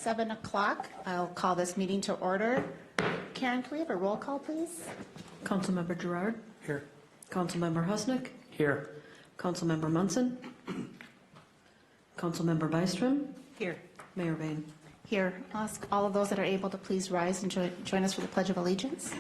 7 o'clock. I'll call this meeting to order. Karen, can we have a roll call, please? Councilmember Gerard. Here. Councilmember Husnick. Here. Councilmember Munson. Councilmember Byström. Here. Mayor Bain. Here. Ask all of those that are able to please rise and join us for the Pledge of Allegiance.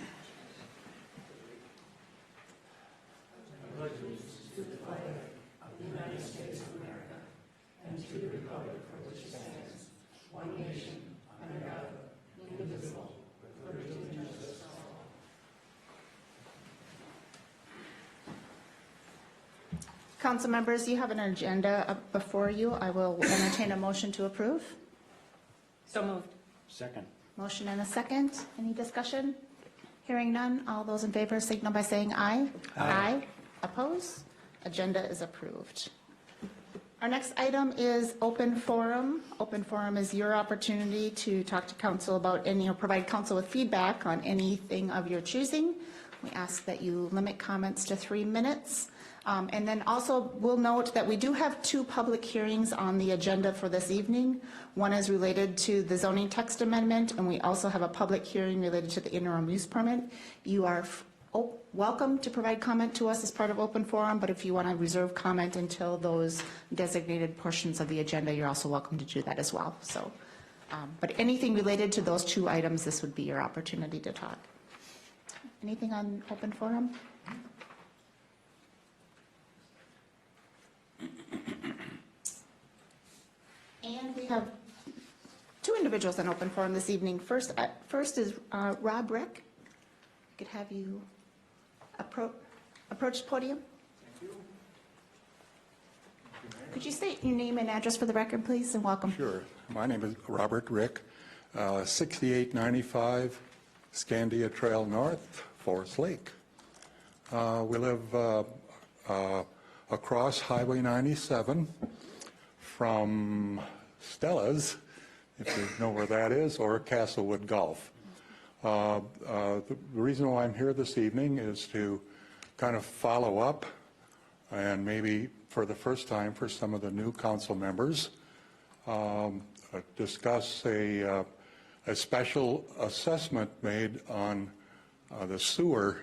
Council members, you have an agenda up before you. I will entertain a motion to approve. So moved. Second. Motion and a second. Any discussion? Hearing none. All those in favor signal by saying aye. Aye. Oppose? Agenda is approved. Our next item is open forum. Open forum is your opportunity to talk to council about any or provide council with feedback on anything of your choosing. We ask that you limit comments to 3 minutes. And then also, we'll note that we do have 2 public hearings on the agenda for this evening. One is related to the zoning text amendment, and we also have a public hearing related to the interim use permit. You are welcome to provide comment to us as part of open forum, but if you want to reserve comment until those designated portions of the agenda, you're also welcome to do that as well. So, but anything related to those 2 items, this would be your opportunity to talk. Anything on open forum? And we have 2 individuals on open forum this evening. First is Rob Rick. I could have you approach the podium. Thank you. Could you state your name and address for the record, please, and welcome. Sure. My name is Robert Rick, 6895 Scandia Trail North, Forest Lake. We live across Highway 97 from Stella's, if you know where that is, or Castlewood Golf. The reason why I'm here this evening is to kind of follow up and maybe for the first time for some of the new council members, discuss a special assessment made on the sewer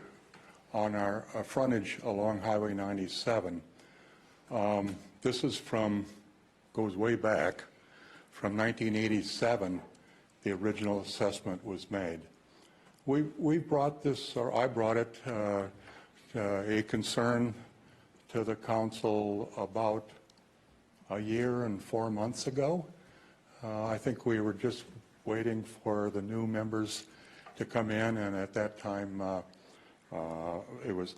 on our frontage along Highway 97. This is goes way back. From 1987, the original assessment was made. We brought this, or I brought it, a concern to the council about a year and 4 months ago. I think we were just waiting for the new members to come in, and at that time it was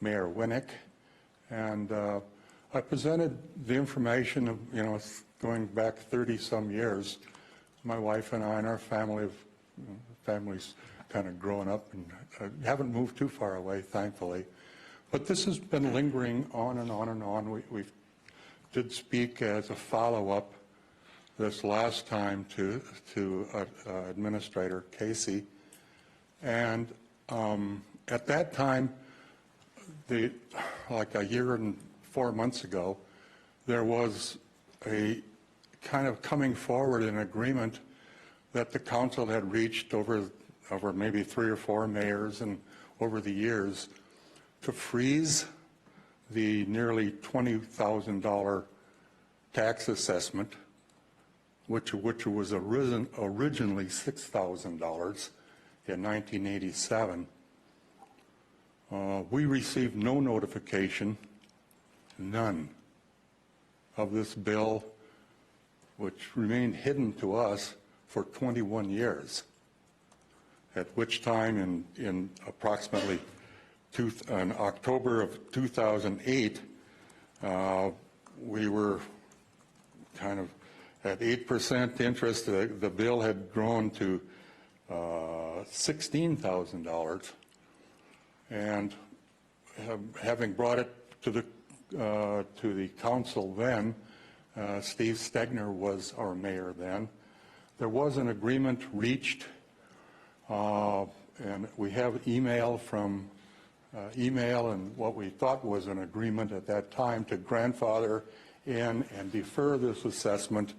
Mayor Winnick, and I presented the information of, it's going back 30-some years. My wife and I and our family's kind of grown up and haven't moved too far away, thankfully. But this has been lingering on and on and on. We did speak as a follow-up this last time to Administrator Casey. And at that time, like a year and 4 months ago, there was a kind of coming forward an agreement that the council had reached over maybe 3 or 4 mayors and over the years to freeze the nearly $20,000 tax assessment, which was originally $6,000 in 1987. We received no notification, none, of this bill, which remained hidden to us for 21 years, at which time in approximately in October of 2008, we were kind of at 8% interest. The bill had grown to $16,000, and having brought it to the council then, Steve Stegner was our mayor then. There was an agreement reached, and we have email and what we thought was an agreement at that time to grandfather in and defer this assessment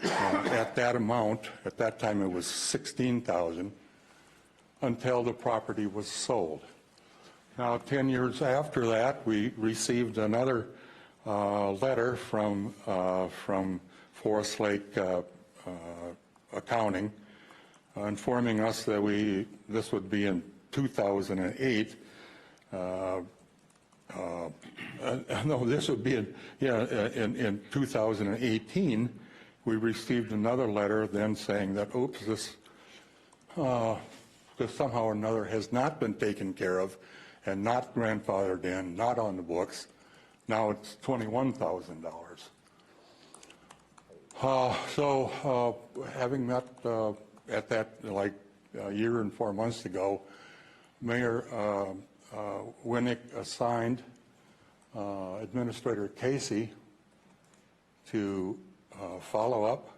at that amount. At that time, it was $16,000 until the property was sold. Now, 10 years after that, we received another letter from Forest Lake Accounting informing us that this would be in 2008. No, this would be in 2018. We received another letter then saying that, oops, this somehow or another has not been taken care of and not grandfathered in, not on the books. Now it's $21,000. So having met at that like a year and 4 months ago, Mayor Winnick assigned Administrator Casey to follow up,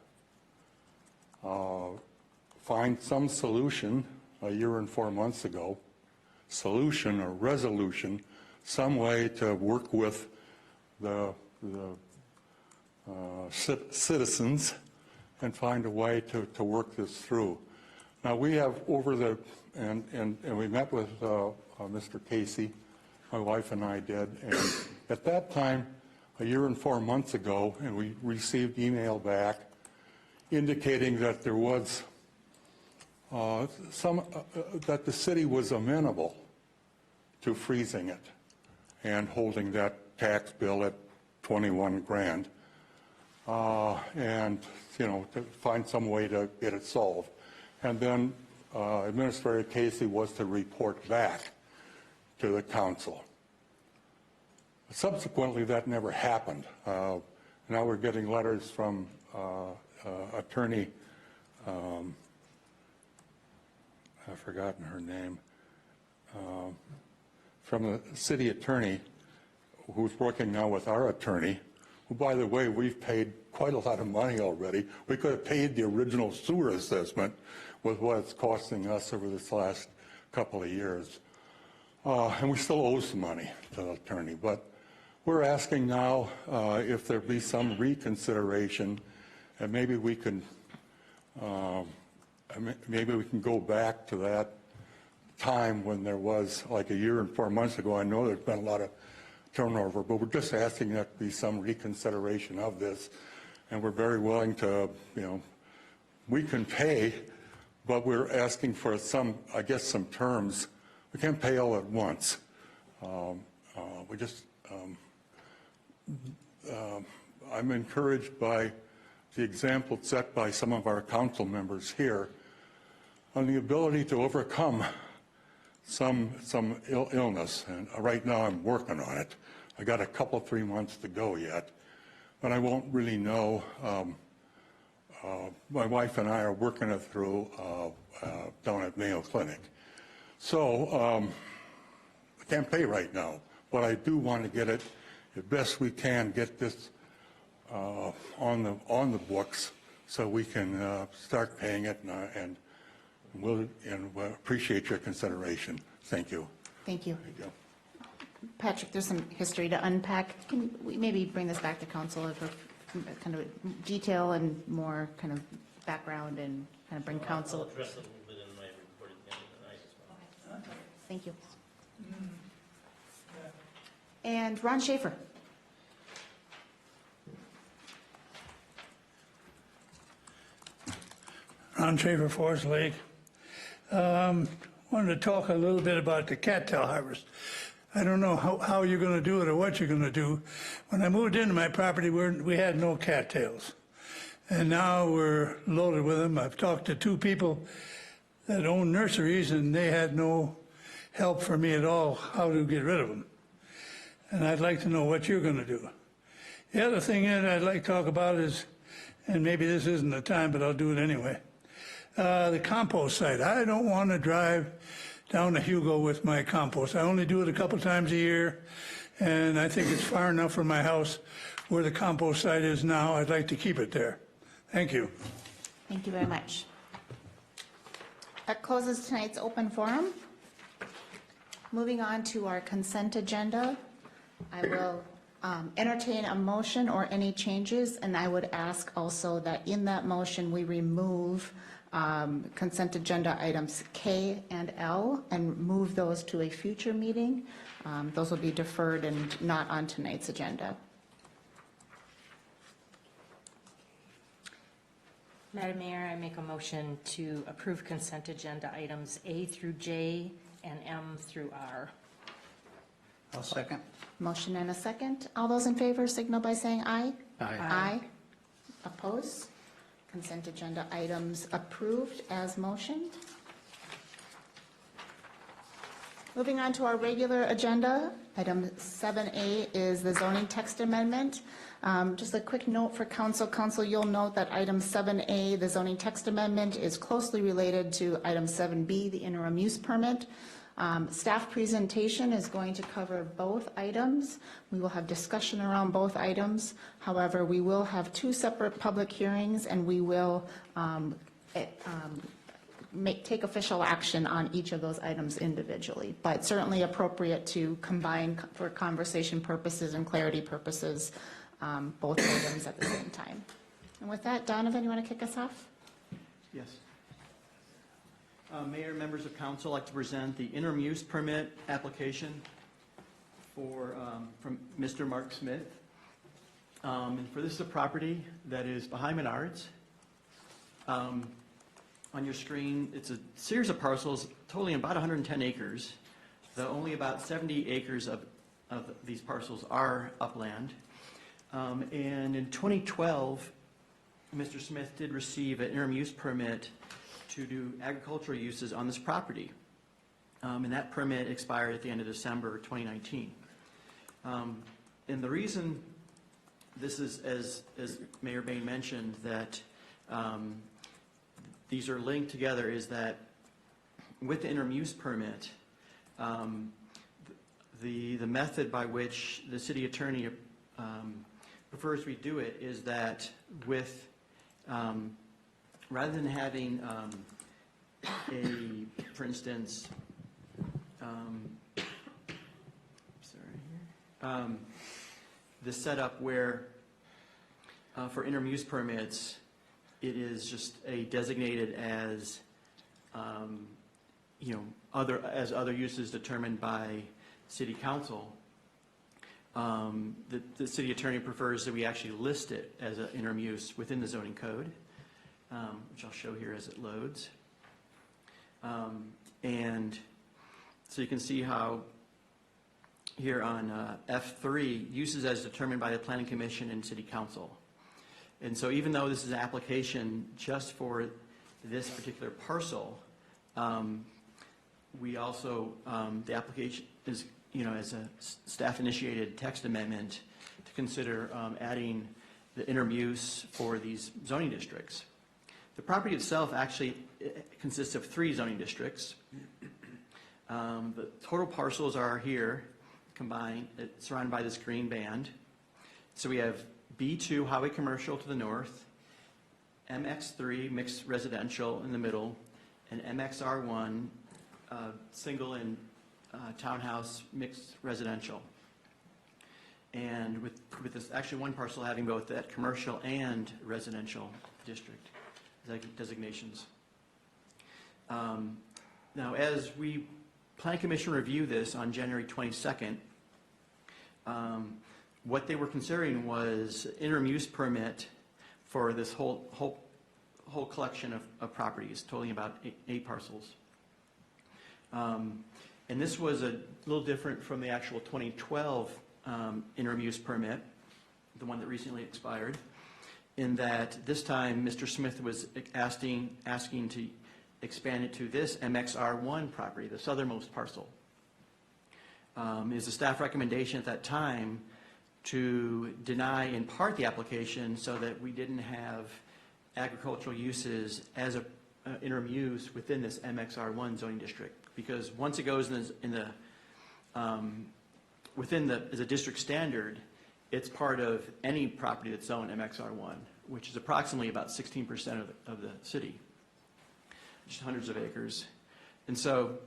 find some solution a year and 4 months ago, solution or resolution, some way to work with the citizens and find a way to work this through. Now we have and we met with Mr. Casey, my wife and I did, and at that time, a year and 4 months ago, and we received email back indicating that there was that the city was amenable to freezing it and holding that tax bill at 21 grand, and to find some way to get it solved. And then Administrator Casey was to report back to the council. Subsequently, that never happened. Now we're getting letters from attorney, I've forgotten her name, from the city attorney who's working now with our attorney, who, by the way, we've paid quite a lot of money already. We could have paid the original sewer assessment with what it's costing us over this last couple of years. And we still owe some money to the attorney. But we're asking now if there be some reconsideration, and maybe we can go back to that time when there was, like a year and 4 months ago. I know there's been a lot of turnover, but we're just asking that there be some reconsideration of this. And we're very willing to, we can pay, but we're asking for some terms. We can't pay all at once. I'm encouraged by the example set by some of our council members here on the ability to overcome some illness. And right now I'm working on it. I got a couple, 3 months to go yet, but I won't really know. My wife and I are working it through down at Mayo Clinic. So I can't pay right now, but I do want to get it as best we can, get this on the books so we can start paying it, and we'll appreciate your consideration. Thank you. Thank you. Thank you. Patrick, there's some history to unpack. Can we maybe bring this back to council for kind of detail and more kind of background and kind of bring council? I'll address it a little bit in my report at the end of the night as well. Thank you. And Ron Schaefer. Ron Schaefer, Forest Lake. Wanted to talk a little bit about the cattail harvest. I don't know how you're going to do it or what you're going to do. When I moved into my property, we had no cattails. And now we're loaded with them. I've talked to 2 people that own nurseries, and they had no help for me at all how to get rid of them. And I'd like to know what you're going to do. The other thing that I'd like to talk about is, and maybe this isn't the time, but I'll do it anyway, the compost site. I don't want to drive down to Hugo with my compost. I only do it a couple times a year, and I think it's far enough from my house where the compost site is now. I'd like to keep it there. Thank you. Thank you very much. That closes tonight's open forum. Moving on to our consent agenda, I will entertain a motion or any changes, and I would ask also that in that motion, we remove consent agenda items K and L and move those to a future meeting. Those will be deferred and not on tonight's agenda. Madam Mayor, I make a motion to approve consent agenda items A through J and M through R. I'll second. Motion and a second. All those in favor signal by saying aye. Aye. Aye. Oppose? Consent agenda items approved as motioned. Moving on to our regular agenda, item 7A is the zoning text amendment. Just a quick note for council. Council, you'll note that item 7A, the zoning text amendment, is closely related to item 7B, the interim use permit. Staff presentation is going to cover both items. We will have discussion around both items. However, we will have two separate public hearings, and we will take official action on each of those items individually, but certainly appropriate to combine for conversation purposes and clarity purposes, both items at the same time. And with that, Donovan, you want to kick us off? Yes. Mayor, members of council, I'd like to present the interim use permit application from Mr. Mark Smith. And this is a property that is behind Menards. On your screen, it's a series of parcels totaling about 110 acres, though only about 70 acres of these parcels are upland. And in 2012, Mr. Smith did receive an interim use permit to do agricultural uses on this property. And that permit expired at the end of December 2019. And the reason this is, as Mayor Bain mentioned, that these are linked together is that with the interim use permit, the method by which the city attorney prefers we do it is that with rather than having for instance, the setup where for interim use permits, it is just designated as other uses determined by city council. The city attorney prefers that we actually list it as an interim use within the zoning code, which I'll show here as it loads. And so you can see how here on F3, uses as determined by the Planning Commission and City Council. And so even though this is an application just for this particular parcel, we also, the application is, as a staff-initiated text amendment to consider adding the interim use for these zoning districts. The property itself actually consists of 3 zoning districts. The total parcels are here combined, surrounded by this green band. So we have B2 highway commercial to the north, MX3 mixed residential in the middle, and MXR1 single and townhouse mixed residential. And with this actually one parcel having both that commercial and residential district designations. Now, as we Planning Commission reviewed this on January 22nd, what they were considering was interim use permit for this whole collection of properties, totaling about 8 parcels. And this was a little different from the actual 2012 interim use permit, the one that recently expired, in that this time Mr. Smith was asking to expand it to this MXR1 property, the southernmost parcel. Is the staff recommendation at that time to deny in part the application so that we didn't have agricultural uses as a interim use within this MXR1 zoning district, because once it goes as a district standard, it's part of any property that's zoned MXR1, which is approximately about 16% of the city, just hundreds of acres. And so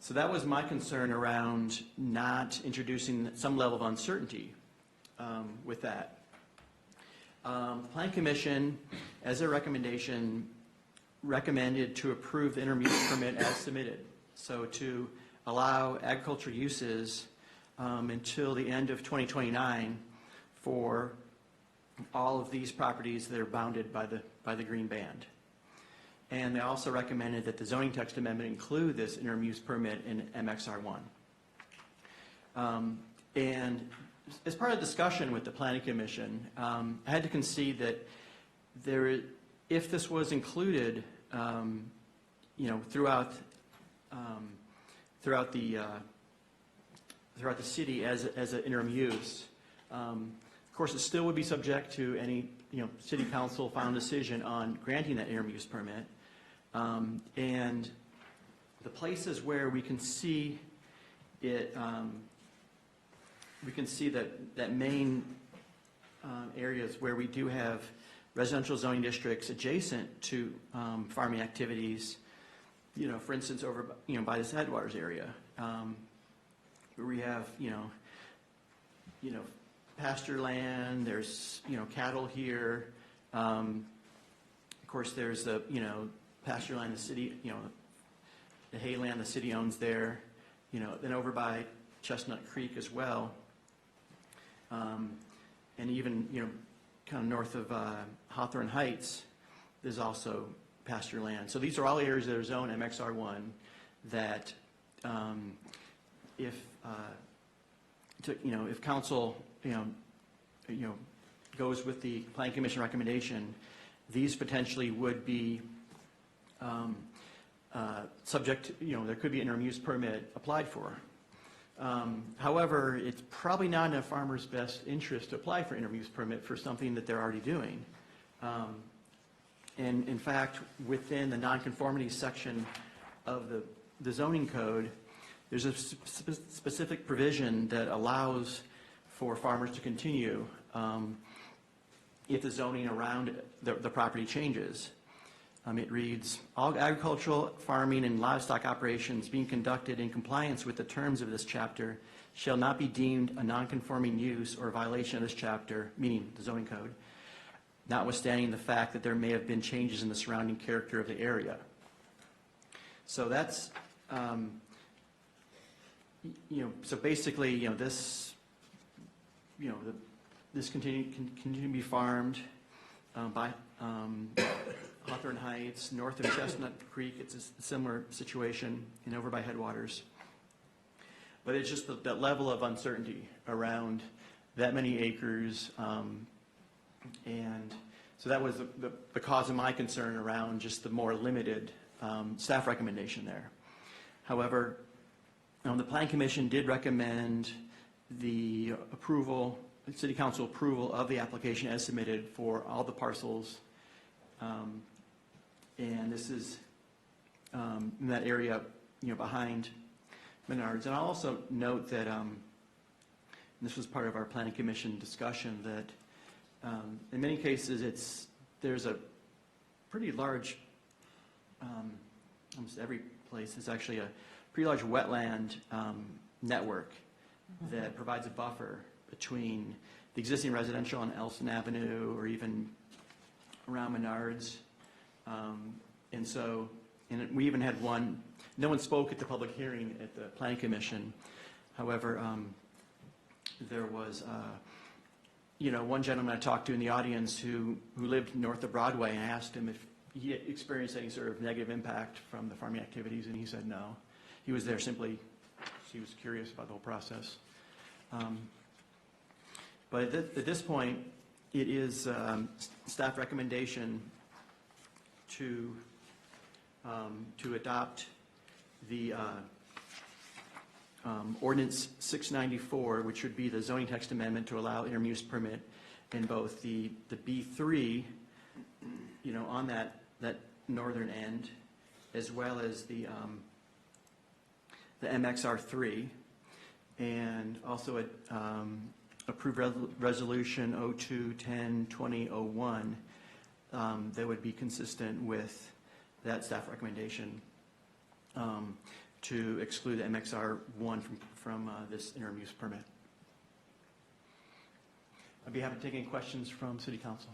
So that was my concern around not introducing some level of uncertainty with that. Plan Commission, as a recommendation, recommended to approve the interim use permit as submitted. So to allow agricultural uses until the end of 2029 for all of these properties that are bounded by the green band. And they also recommended that the zoning text amendment include this interim use permit in MXR1. And as part of the discussion with the Planning Commission, I had to concede that if this was included, throughout the city as an interim use, of course, it still would be subject to any city council final decision on granting that interim use permit. And the places where we can see it, we can see that main areas where we do have residential zoning districts adjacent to farming activities, for instance, over by this Headwaters area, where we have pasture land, there's cattle here. Of course, there's the pasture land the city, the hay land the city owns there. Then over by Chestnut Creek as well, and even kind of north of Hawthorne Heights, there's also pasture land. So these are all areas that are zoned MXR1 that if council goes with the Planning Commission recommendation, these potentially would be subject, there could be an interim use permit applied for. However, it's probably not in a farmer's best interest to apply for interim use permit for something that they're already doing. And in fact, within the nonconformity section of the zoning code, there's a specific provision that allows for farmers to continue if the zoning around the property changes. It reads, all agricultural, farming, and livestock operations being conducted in compliance with the terms of this chapter shall not be deemed a nonconforming use or a violation of this chapter, meaning the zoning code, notwithstanding the fact that there may have been changes in the surrounding character of the area. So that's, so basically, this, this can continue to be farmed by Hawthorne Heights, north of Chestnut Creek. It's a similar situation, and over by Headwaters. But it's just that level of uncertainty around that many acres, and so that was the cause of my concern around just the more limited staff recommendation there. However, the Planning Commission did recommend the approval, City Council approval of the application as submitted for all the parcels. And this is in that area, behind Menards. And I'll also note that, and this was part of our Planning Commission discussion, that in many cases there's a pretty large, almost every place is actually a pretty large wetland network that provides a buffer between the existing residential on Elson Avenue or even around Menards. And so, and we even had one, no one spoke at the public hearing at the Planning Commission. However, there was, one gentleman I talked to in the audience who lived north of Broadway, and I asked him if he had experienced any sort of negative impact from the farming activities, and he said no. He was there simply, he was curious about the whole process. But at this point, it is staff recommendation to adopt the ordinance 694, which would be the zoning text amendment to allow interim use permit in both the B3, on that northern end, as well as the MXR3, and also approved resolution 02-10-2001 that would be consistent with that staff recommendation. to exclude the MXR1 from this interim use permit. I'd be happy to take any questions from City Council.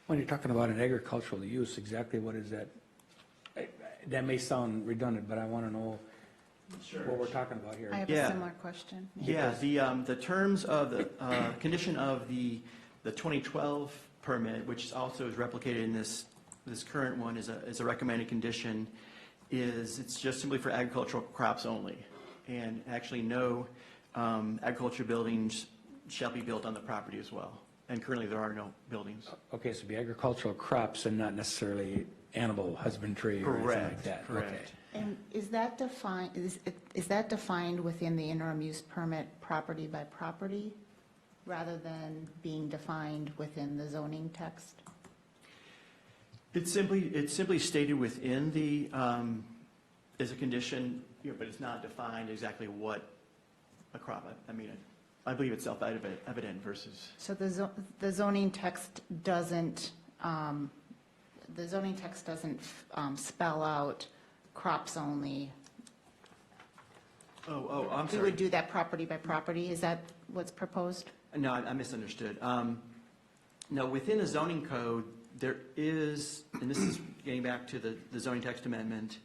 When you're talking about an agricultural use, exactly what is that? That may sound redundant, but I want to know what we're talking about here. I have Yeah. a similar question. Yeah, the terms of the condition of the 2012 permit, which also is replicated in this current one, is a recommended condition, it's just simply for agricultural crops only. And actually, no agricultural buildings shall be built on the property as well. And currently, there are no buildings. Okay, so it'd be agricultural crops and not necessarily animal husbandry or anything like that. Okay. Correct. And is that defined, is that defined within the interim use permit property by property, rather than being defined within the zoning text? It's simply stated within the, as a condition, but it's not defined exactly what a crop, I mean, I believe it's self-evident versus. So the zoning text doesn't, spell out crops only. Oh, I'm We sorry. would do that property by property, is that what's proposed? No, I misunderstood. No, within the zoning code, there is, and this is getting back to the zoning text amendment,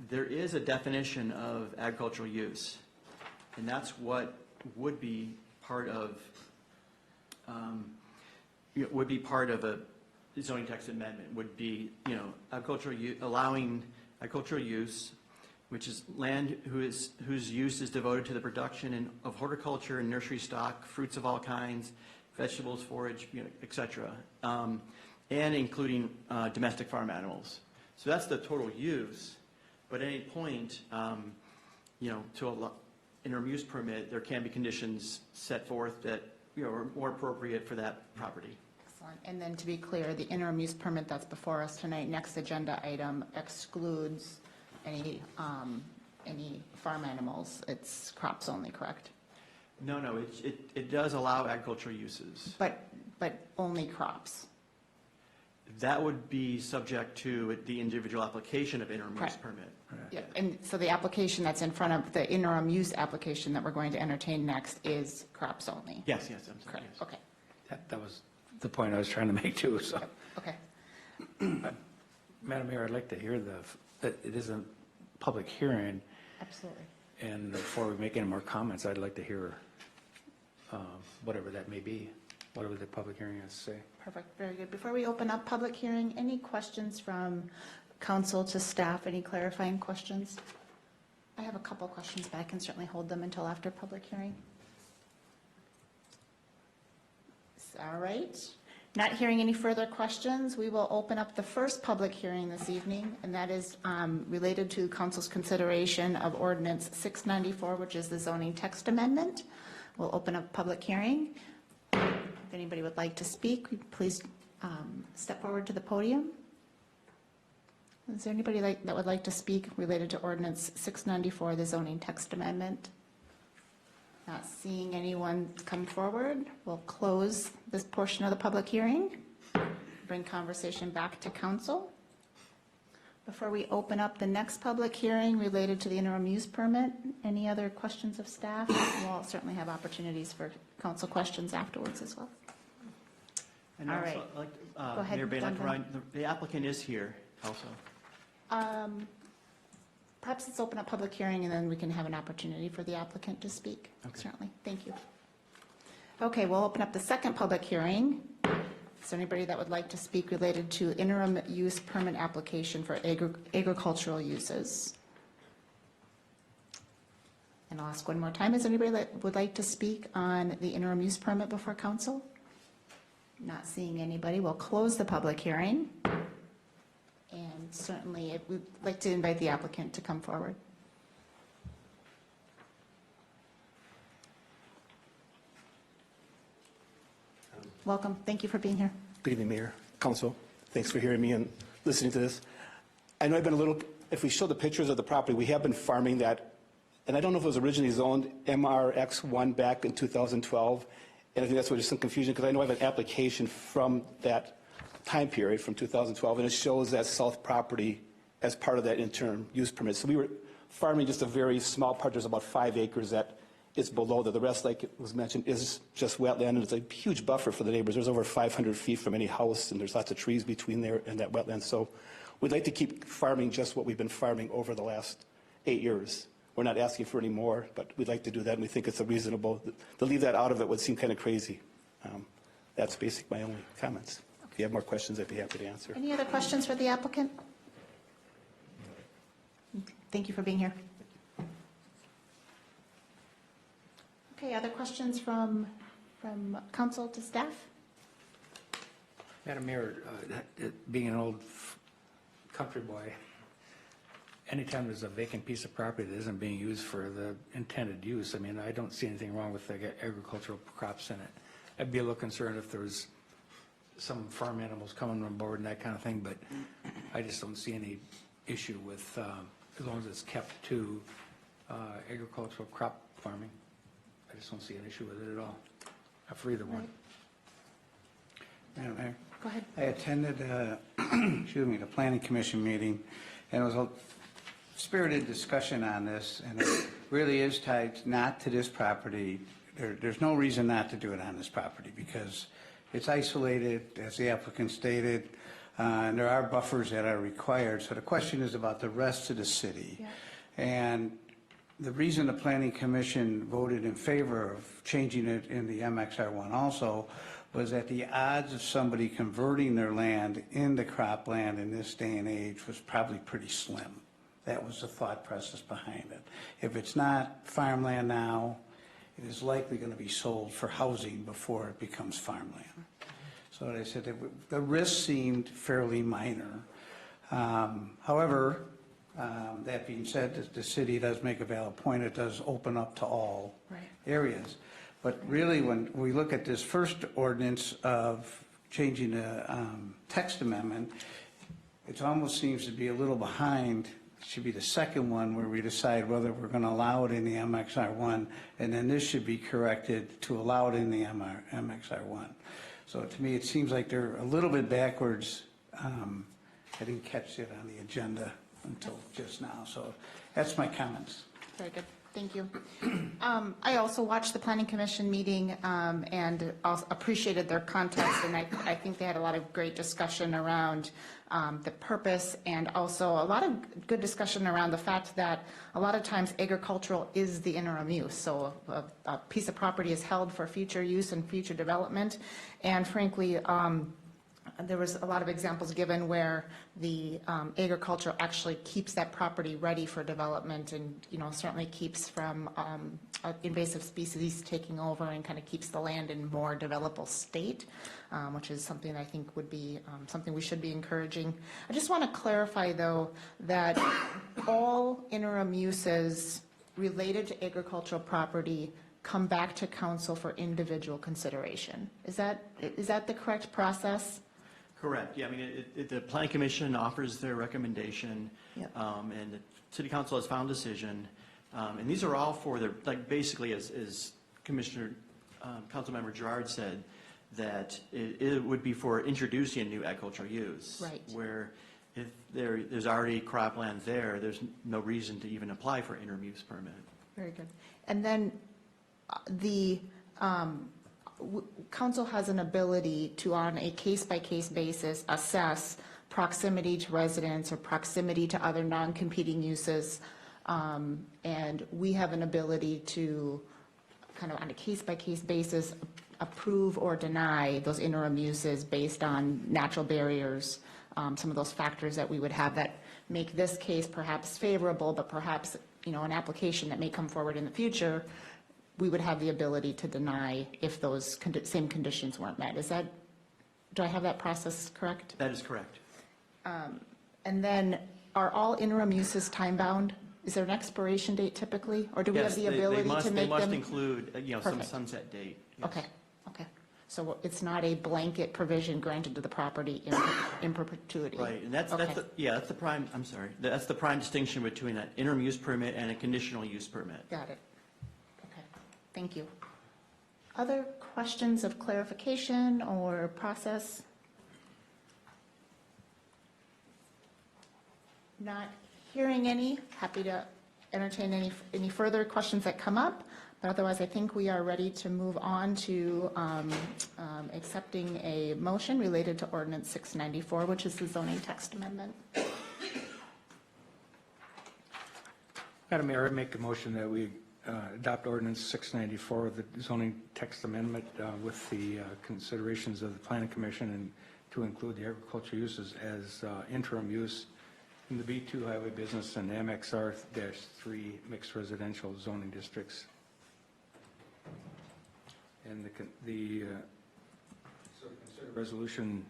there is a definition of agricultural use. And that's what would be part of, a zoning text amendment, would be, allowing agricultural use, which is land whose use is devoted to the production of horticulture and nursery stock, fruits of all kinds, vegetables, forage, et cetera, and including domestic farm animals. So that's the total use. But at any point, to allow interim use permit, there can be conditions set forth that are more appropriate for that property. Excellent. And then to be clear, the interim use permit that's before us tonight, next agenda item, excludes any farm animals. It's crops only, correct? No, it does allow agricultural uses. But only crops. That would be subject to the individual application of interim use Correct. permit. Yeah, and so the application that's in front of, the interim use application that we're going to entertain next is crops only? Yes, I'm sorry. Correct, Yes. okay, That was the point I was trying to make too, so. okay. Madam Mayor, I'd like to hear it is a public hearing, Absolutely. and before we make any more comments, I'd like to hear whatever that may be, whatever the public hearing has to say. Perfect, very good. Before we open up public hearing, any questions from council to staff? Any clarifying questions? I have a couple questions, but I can certainly hold them until after public hearing. All right. Not hearing any further questions, we will open up the first public hearing this evening, and that is related to council's consideration of ordinance 694, which is the zoning text amendment. We'll open up public hearing. If anybody would like to speak, please step forward to the podium. Is there anybody that would like to speak related to ordinance 694, the zoning text amendment? Not seeing anyone come forward, we'll close this portion of the public hearing, bring conversation back to council. Before we open up the next public hearing related to the interim use permit, any other questions of staff? We'll certainly have opportunities for council questions afterwards as well. And All also, right. I'd like Go to, ahead, Mayor Bain, I'd like to Duncan. remind, the applicant is here also. Perhaps let's open up public hearing, and then we can have an opportunity for the applicant to speak. Okay. Certainly, thank you. Okay, we'll open up the second public hearing. Is there anybody that would like to speak related to interim use permit application for agricultural uses? And I'll ask one more time, is there anybody that would like to speak on the interim use permit before council? Not seeing anybody, we'll close the public hearing. And certainly, we'd like to invite the applicant to come forward. Welcome, thank you for being here. Good evening, Mayor, Council. Thanks for hearing me and listening to this. I know I've been a little, if we show the pictures of the property, we have been farming that, and I don't know if it was originally zoned MRX1 back in 2012, and I think that's where there's some confusion, because I know I have an application from that time period from 2012, and it shows that south property as part of that interim use permit. So we were farming just a very small part. There's about 5 acres that is below that. The rest, like it was mentioned, is just wetland, and it's a huge buffer for the neighbors. There's over 500 feet from any house, and there's lots of trees between there and that wetland. So we'd like to keep farming just what we've been farming over the last 8 years. We're not asking for any more, but we'd like to do that, and we think it's a reasonable. To leave that out of it would seem kind of crazy. That's basically my only comments. If you have more questions, I'd be happy to answer. Any other questions for the applicant? Thank you for being here. Okay, other questions from council to staff? Madam Mayor, being an old country boy, anytime there's a vacant piece of property that isn't being used for the intended use, I mean, I don't see anything wrong with the agricultural crops in it. I'd be a little concerned if there was some farm animals coming on board and that kind of thing, but I just don't see any issue with, as long as it's kept to agricultural crop farming. I just don't see an issue with it at all, for either one. Madam Mayor, Go ahead. I attended, the Planning Commission meeting, and it was a spirited discussion on this, and it really is tied not to this property. There's no reason not to do it on this property because it's isolated, as the applicant stated, and there are buffers that are required. So the question is about the rest of the city. Yeah. And the reason the Planning Commission voted in favor of changing it in the MXR1 also was that the odds of somebody converting their land into cropland in this day and age was probably pretty slim. That was the thought process behind it. If it's not farmland now, it is likely going to be sold for housing before it becomes farmland. So they said that the risk seemed fairly minor. However, that being said, the city does make a valid point. It does open up to all areas. But really, when we look at this first ordinance of changing the text amendment, it almost seems to be a little behind. It should be the second one where we decide whether we're going to allow it in the MXR1, and then this should be corrected to allow it in the MXR1. So to me, it seems like they're a little bit backwards. I didn't catch it on the agenda until just now. So that's my comments. Very good. Thank you. I also watched the Planning Commission meeting and also appreciated their context, and I think they had a lot of great discussion around the purpose and also a lot of good discussion around the fact that a lot of times agricultural is the interim use. So a piece of property is held for future use and future development, and frankly, there was a lot of examples given where the agriculture actually keeps that property ready for development and, certainly keeps from invasive species taking over and kind of keeps the land in more developable state, which is something I think would be something we should be encouraging. I just want to clarify, though, that all interim uses related to agricultural property come back to council for individual consideration. Is that the correct process? Correct. Yeah, I mean, the Planning Commission offers their recommendation, Yep. and the City Council has found decision. And these are all for basically, as Commissioner, Councilmember Gerard said, that it would be for introducing a new agricultural use. Right. Where if there's already cropland there, there's no reason to even apply for interim use permit. Very good. And then the council has an ability to, on a case-by-case basis, assess proximity to residents or proximity to other non-competing uses. And we have an ability to, kind of on a case-by-case basis, approve or deny those interim uses based on natural barriers, some of those factors that we would have that make this case perhaps favorable, but perhaps, an application that may come forward in the future, we would have the ability to deny if those same conditions weren't met. Do I have that process correct? That is correct. And then, are all interim uses time-bound? Is there an expiration date typically? Or do we have Yes, the ability to make them? They must include, some Perfect. sunset date. Yes. Okay. So it's not a blanket provision granted to the property in perpetuity? Right, and that's the prime, I'm sorry, that's the prime distinction between an interim use permit and a conditional use permit. Got it. Okay, thank you. Other questions of clarification or process? Not hearing any, happy to entertain any further questions that come up, but otherwise I think we are ready to move on to accepting a motion related to ordinance 694, which is the zoning text amendment. Madam Mayor, I make a motion that we adopt ordinance 694, the zoning text amendment with the considerations of the planning commission and to include the agricultural uses as interim use in the B2 highway business and MXR-3 mixed residential zoning districts. And the consider resolution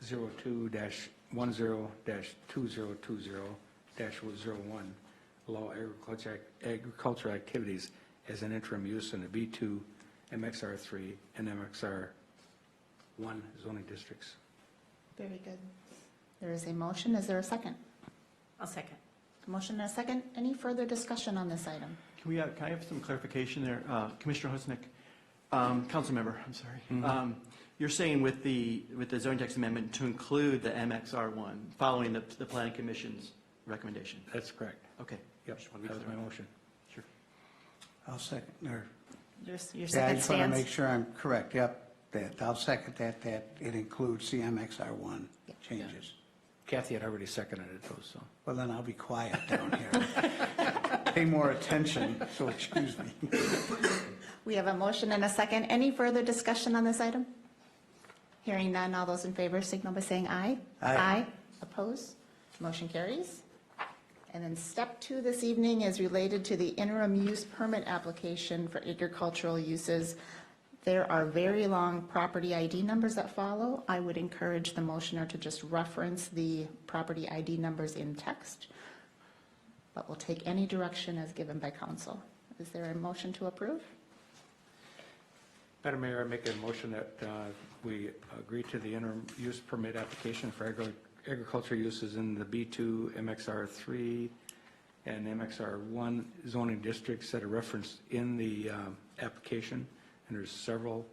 02-10-2020-01 allow agricultural activities as an interim use in the B2, MXR3, and MXR1 zoning districts. Very good. There is a motion. Is there a second? I'll second. A motion and a second. Any further discussion on this item? Can I have some clarification there? Commissioner Husnick, council member, I'm sorry. You're saying with the zoning text amendment to include the MXR1 following the planning commission's recommendation? That's correct. Okay. Yep, Just wanna be that was clear. my motion. Sure. I'll second, or, Your yeah, I second just want to stands? make sure I'm correct. Yep, I'll second that it includes CMXR1 changes. Kathy had already seconded it, though, so. Well, then I'll be quiet down here. Pay more attention, so excuse me. We have a motion and a second. Any further discussion on this item? Hearing none, all those in favor signal by saying aye. Aye. Oppose? Motion carries. And then step 2 this evening is related to the interim use permit application for agricultural uses. There are very long property ID numbers that follow. I would encourage the motioner to just reference the property ID numbers in text, but we'll take any direction as given by council. Is there a motion to approve? Madam Mayor, I make a motion that we agree to the interim use permit application for agricultural uses in the B2, MXR3, and MXR1 zoning districts that are referenced in the application. And there's several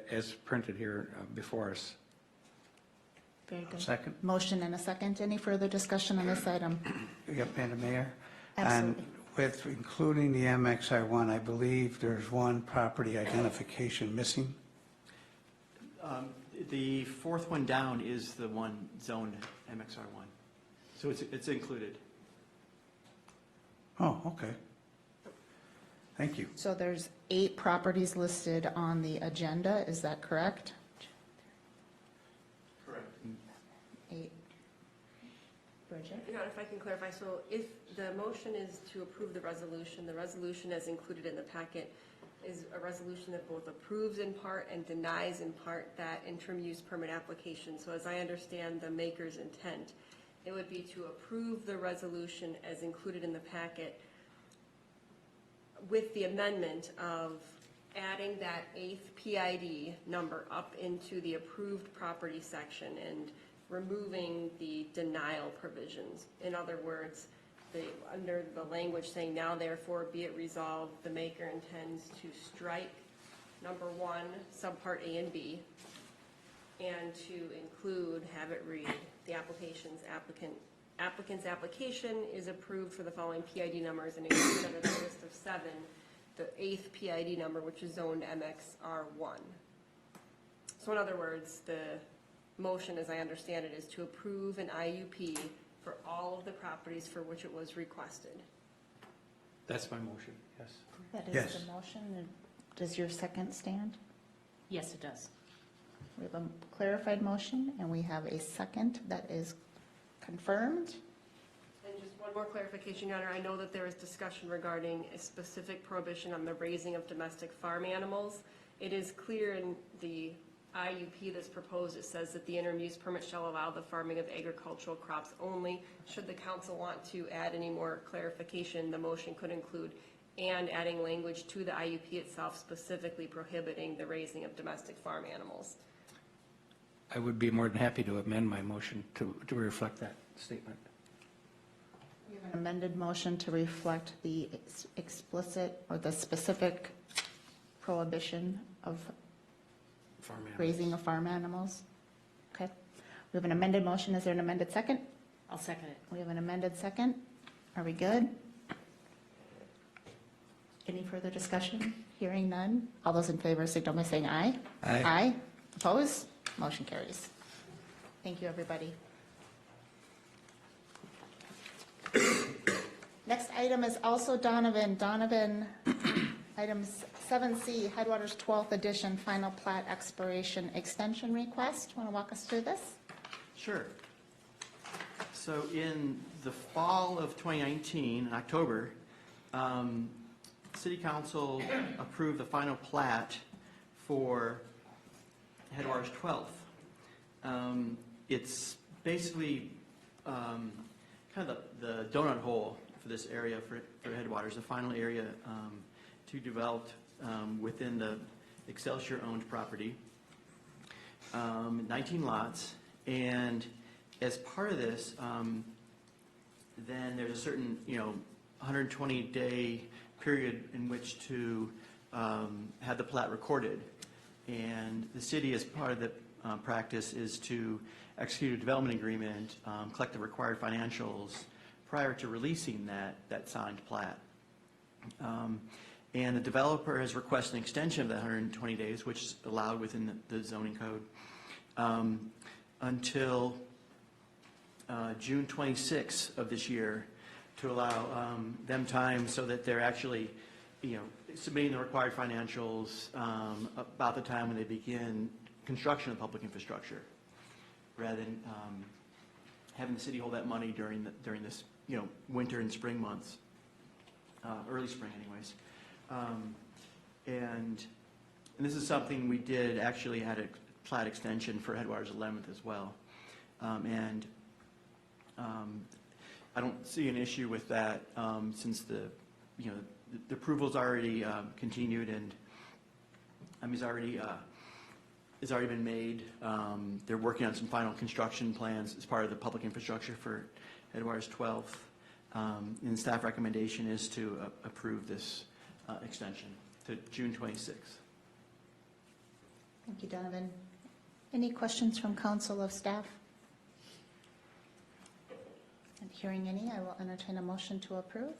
as printed here before us. Very good. Second. Motion and a second. Any further discussion on this item? Yep, Madam Mayor. Absolutely. And with including the MXR1, I believe there's one property identification missing. The fourth one down is the one zoned MXR1. So it's included. Oh, okay. Thank you. So there's 8 properties listed on the agenda. Is that correct? Correct. 8. Bridget? You know, if I can clarify, so if the motion is to approve the resolution as included in the packet is a resolution that both approves in part and denies in part that interim use permit application. So as I understand the maker's intent, it would be to approve the resolution as included in the packet with the amendment of adding that 8th PID number up into the approved property section and removing the denial provisions. In other words, under the language saying now therefore be it resolved, the maker intends to strike number 1, subpart A and B, and to include, have it read, the applicant's application is approved for the following PID numbers and include under the list of 7, the 8th PID number, which is zoned MXR1. So in other words, the motion, as I understand it, is to approve an IUP for all of the properties for which it was requested. That's my motion, yes. That is Yes. the motion. Does your second stand? Yes, it does. We have a clarified motion, and we have a second that is confirmed. And just one more clarification, Your Honor. I know that there is discussion regarding a specific prohibition on the raising of domestic farm animals. It is clear in the IUP that's proposed, it says that the interim use permit shall allow the farming of agricultural crops only. Should the council want to add any more clarification, the motion could include and adding language to the IUP itself specifically prohibiting the raising of domestic farm animals. I would be more than happy to amend my motion to reflect that statement. We have an amended motion to reflect the explicit or the specific prohibition of Farm animals. raising of farm animals. Okay. We have an amended motion. Is there an amended second? I'll second it. We have an amended second. Are we good? Any further discussion? Hearing none. All those in favor signal by saying aye. Aye. Aye. Opposed? Motion carries. Thank you, everybody. Next item is also Donovan. Donovan, item 7C, Headwaters 12th Edition Final Plat Expiration Extension Request. Want to walk us through this? Sure. So in the fall of 2019, in October, City Council approved the final plat for Headwaters 12th. It's basically kind of the donut hole for this area for Headwaters, the final area to be developed within the Excelsior-owned property, 19 lots. And as part of this, then there's a certain, 120-day period in which to have the plat recorded. And the city, as part of the practice, is to execute a development agreement, collect the required financials prior to releasing that signed plat. And the developer has requested an extension of that 120 days, which is allowed within the zoning code, until June 26th of this year, to allow them time so that they're actually, submitting the required financials about the time when they begin construction of public infrastructure, rather than having the city hold that money during this, winter and spring months, early spring anyways. And this is something we did, actually had a plat extension for Headwaters 11th as well. And I don't see an issue with that since the approval's already continued and it's already been made. They're working on some final construction plans as part of the public infrastructure for Headwaters 12th. And the staff recommendation is to approve this extension to June 26th. Thank you, Donovan. Any questions from council of staff? And hearing any, I will entertain a motion to approve.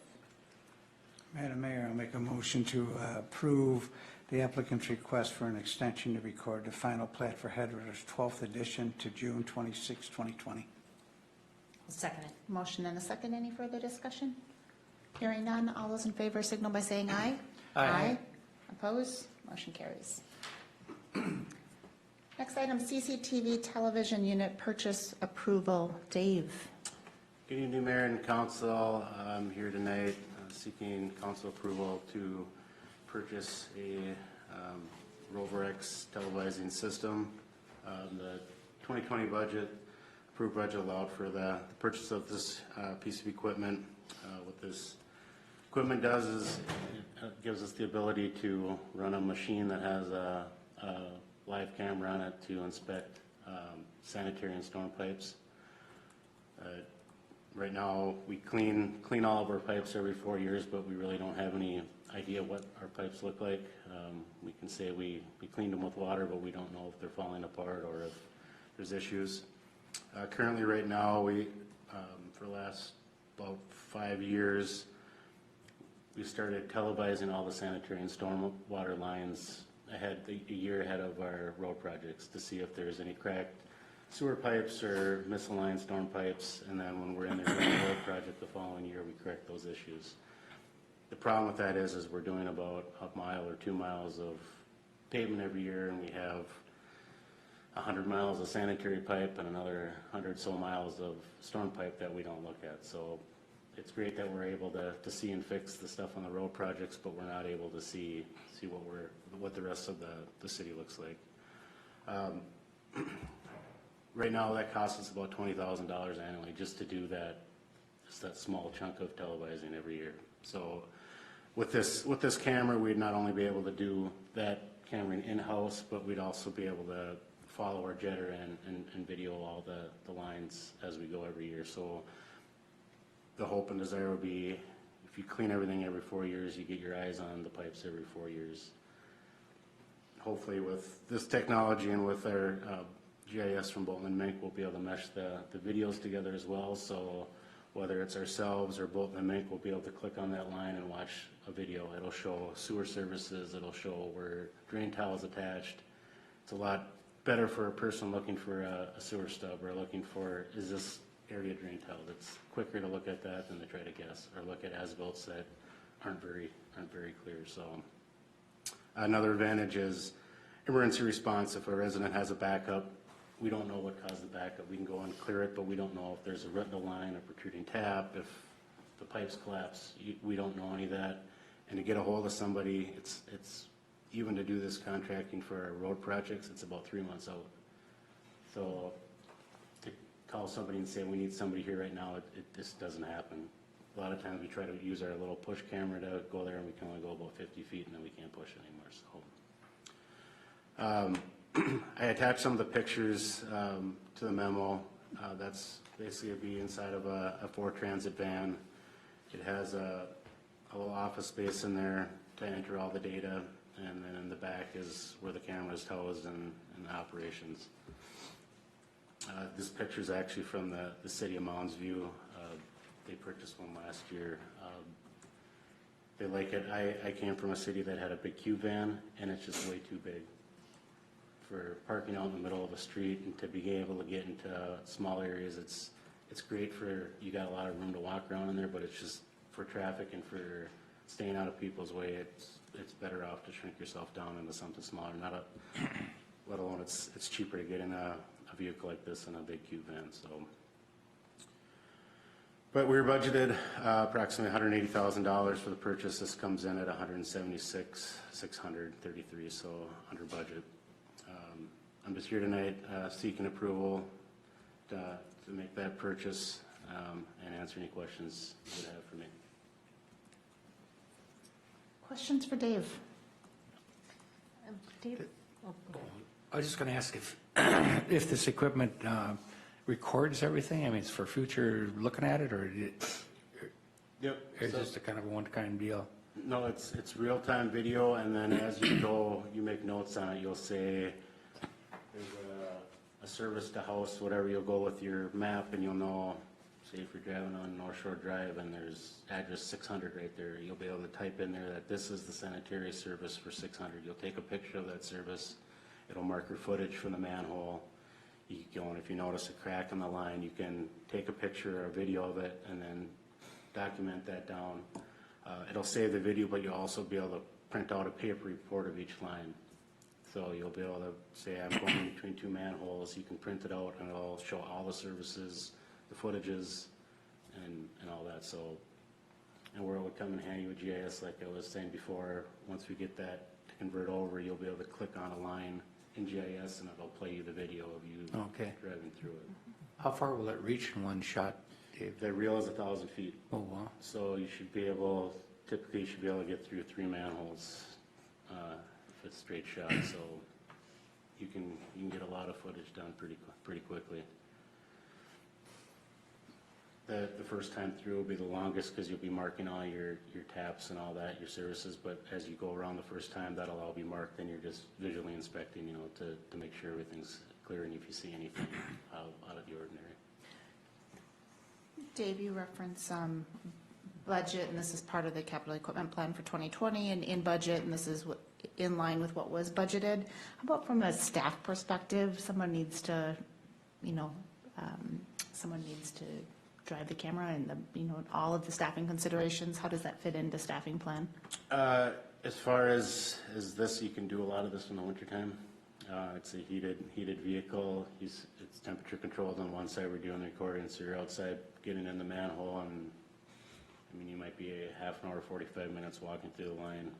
Madam Mayor, I'll make a motion to approve the applicant's request for an extension to record the final plat for Headwaters 12th Edition to June 26, 2020. I'll second it. Motion and a second. Any further discussion? Hearing none. All those in favor signal by saying aye. Aye. Opposed? Motion carries. Next item, CCTV television unit purchase approval. Dave. Good evening, Mayor and Council. I'm here tonight seeking council approval to purchase a Rover X televising system. The 2020 approved budget allowed for the purchase of this piece of equipment. What this equipment does is it gives us the ability to run a machine that has a live camera on it to inspect sanitary and storm pipes. Right now, we clean all of our pipes every 4 years, but we really don't have any idea what our pipes look like. We can say we cleaned them with water, but we don't know if they're falling apart or if there's issues. Currently, right now, we for the last about 5 years, we started televising all the sanitary and storm water lines a year ahead of our road projects to see if there's any cracked sewer pipes or misaligned storm pipes, and then when we're in the road project the following year, we correct those issues. The problem with that is we're doing about a mile or 2 miles of pavement every year, and we have 100 miles of sanitary pipe and another 100 so miles of storm pipe that we don't look at. So it's great that we're able to see and fix the stuff on the road projects, but we're not able to see what the rest of the city looks like. Right now, that costs us about $20,000 annually just to do that small chunk of televising every year. So with this camera, we'd not only be able to do that camera in-house, but we'd also be able to follow our jetter and video all the lines as we go every year. So the hope and desire would be if you clean everything every 4 years, you get your eyes on the pipes every 4 years. Hopefully with this technology and with our GIS from Bolton and Mink, we'll be able to mesh the videos together as well. So whether it's ourselves or Bolton and Mink, we'll be able to click on that line and watch a video. It'll show sewer services, it'll show where drain tile is attached. It's a lot better for a person looking for a sewer stub or looking for, is this area drain tile? It's quicker to look at that than to try to guess or look at as-built that aren't very clear. So another advantage is emergency response. If a resident has a backup, we don't know what caused the backup. We can go and clear it, but we don't know if there's a root in the line, a protruding tap, if the pipes collapse. We don't know any of that. And to get a hold of somebody, it's even to do this contracting for our road projects, it's about 3 months out. So to call somebody and say, we need somebody here right now, it just doesn't happen. A lot of times we try to use our little push camera to go there and we can only go about 50 feet and then we can't push anymore. So I attached some of the pictures to the memo. That's basically be inside of a Ford Transit van. It has a little office space in there to enter all the data, and then in the back is where the camera is housed and the operations. This picture is actually from the city of Mounds View. They purchased one last year. They like it. I came from a city that had a big cube van, and it's just way too big for parking out in the middle of a street, and to be able to get into small areas. It's great for, you got a lot of room to walk around in there, but it's just for traffic and for staying out of people's way. It's better off to shrink yourself down into something smaller. Let alone it's cheaper to get in a vehicle like this than a big cube van. So, but we were budgeted approximately $180,000 for the purchase. This comes in at $176,633, so under budget. I'm just here tonight seeking approval to make that purchase and answer any questions you would have for me. Questions for Dave? Dave? Oh, go ahead. I was just going to ask if this equipment records everything. I mean, it's for future looking at it, or Yep. it's just a kind of a one-time deal? No, it's real-time video, and then as you go, you make notes on it. You'll say there's a service to house, whatever. You'll go with your map, and you'll know, say if you're driving on North Shore Drive and there's address 600 right there, you'll be able to type in there that this is the sanitary service for 600. You'll take a picture of that service. It'll mark your footage from the manhole. You go, and if you notice a crack in the line, you can take a picture or a video of it and then document that down. It'll save the video, but you'll also be able to print out a paper report of each line. So you'll be able to say, I'm going between 2 manholes. You can print it out, and it'll show all the services, the footages, and all that. So, and where it would come in handy with GIS, like I was saying before, once we get that to convert over, you'll be able to click on a line in GIS, and it'll play you the video of you driving through it. How far will it reach in one shot, Dave? The reel is 1,000 feet. Oh, wow. So you should be able, typically you should be able to get through 3 manholes if it's straight shot. So you can get a lot of footage done pretty quickly. The first time through will be the longest because you'll be marking all your taps and all that, your services. But as you go around the first time, that'll all be marked. Then you're just visually inspecting, to make sure everything's clear, and if you see anything out of the ordinary. Dave, you reference budget, and this is part of the capital equipment plan for 2020 and in budget, and this is in line with what was budgeted. How about from a staff perspective? Someone needs to drive the camera and all of the staffing considerations. How does that fit into staffing plan? As far as this, you can do a lot of this in the wintertime. It's a heated vehicle. It's temperature controlled on one side. We're doing the recording, so you're outside getting in the manhole, and you might be a half an hour, 45 minutes walking through the line.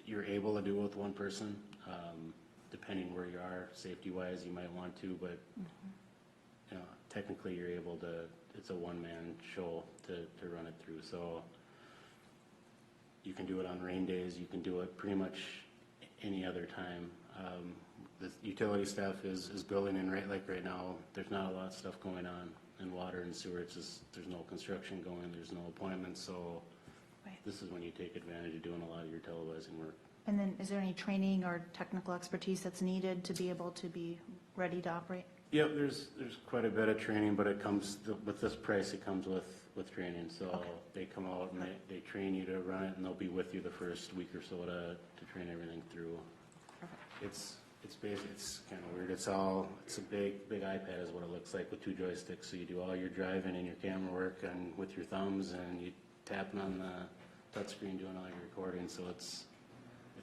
You're able to do it with one person, depending where you are safety-wise. You might want to, but technically you're able to. It's a one-man show to run it through. So you can do it on rain days. You can do it pretty much any other time. The utility staff is building in right now. There's not a lot of stuff going on in water and sewer. It's just there's no construction going. There's no appointments. So this is when you take advantage of doing a lot of your televising work. And then is there any training or technical expertise that's needed to be able to be ready to operate? Yep, there's quite a bit of training, but it comes, with this price, it comes with training. So they come out and they train you to run it, and they'll be with you the first week or so to train everything through. It's basic, it's kind of weird. It's a big iPad is what it looks like with 2 joysticks. So you do all your driving and your camera work and with your thumbs, and you tapping on the touchscreen doing all your recording. So it's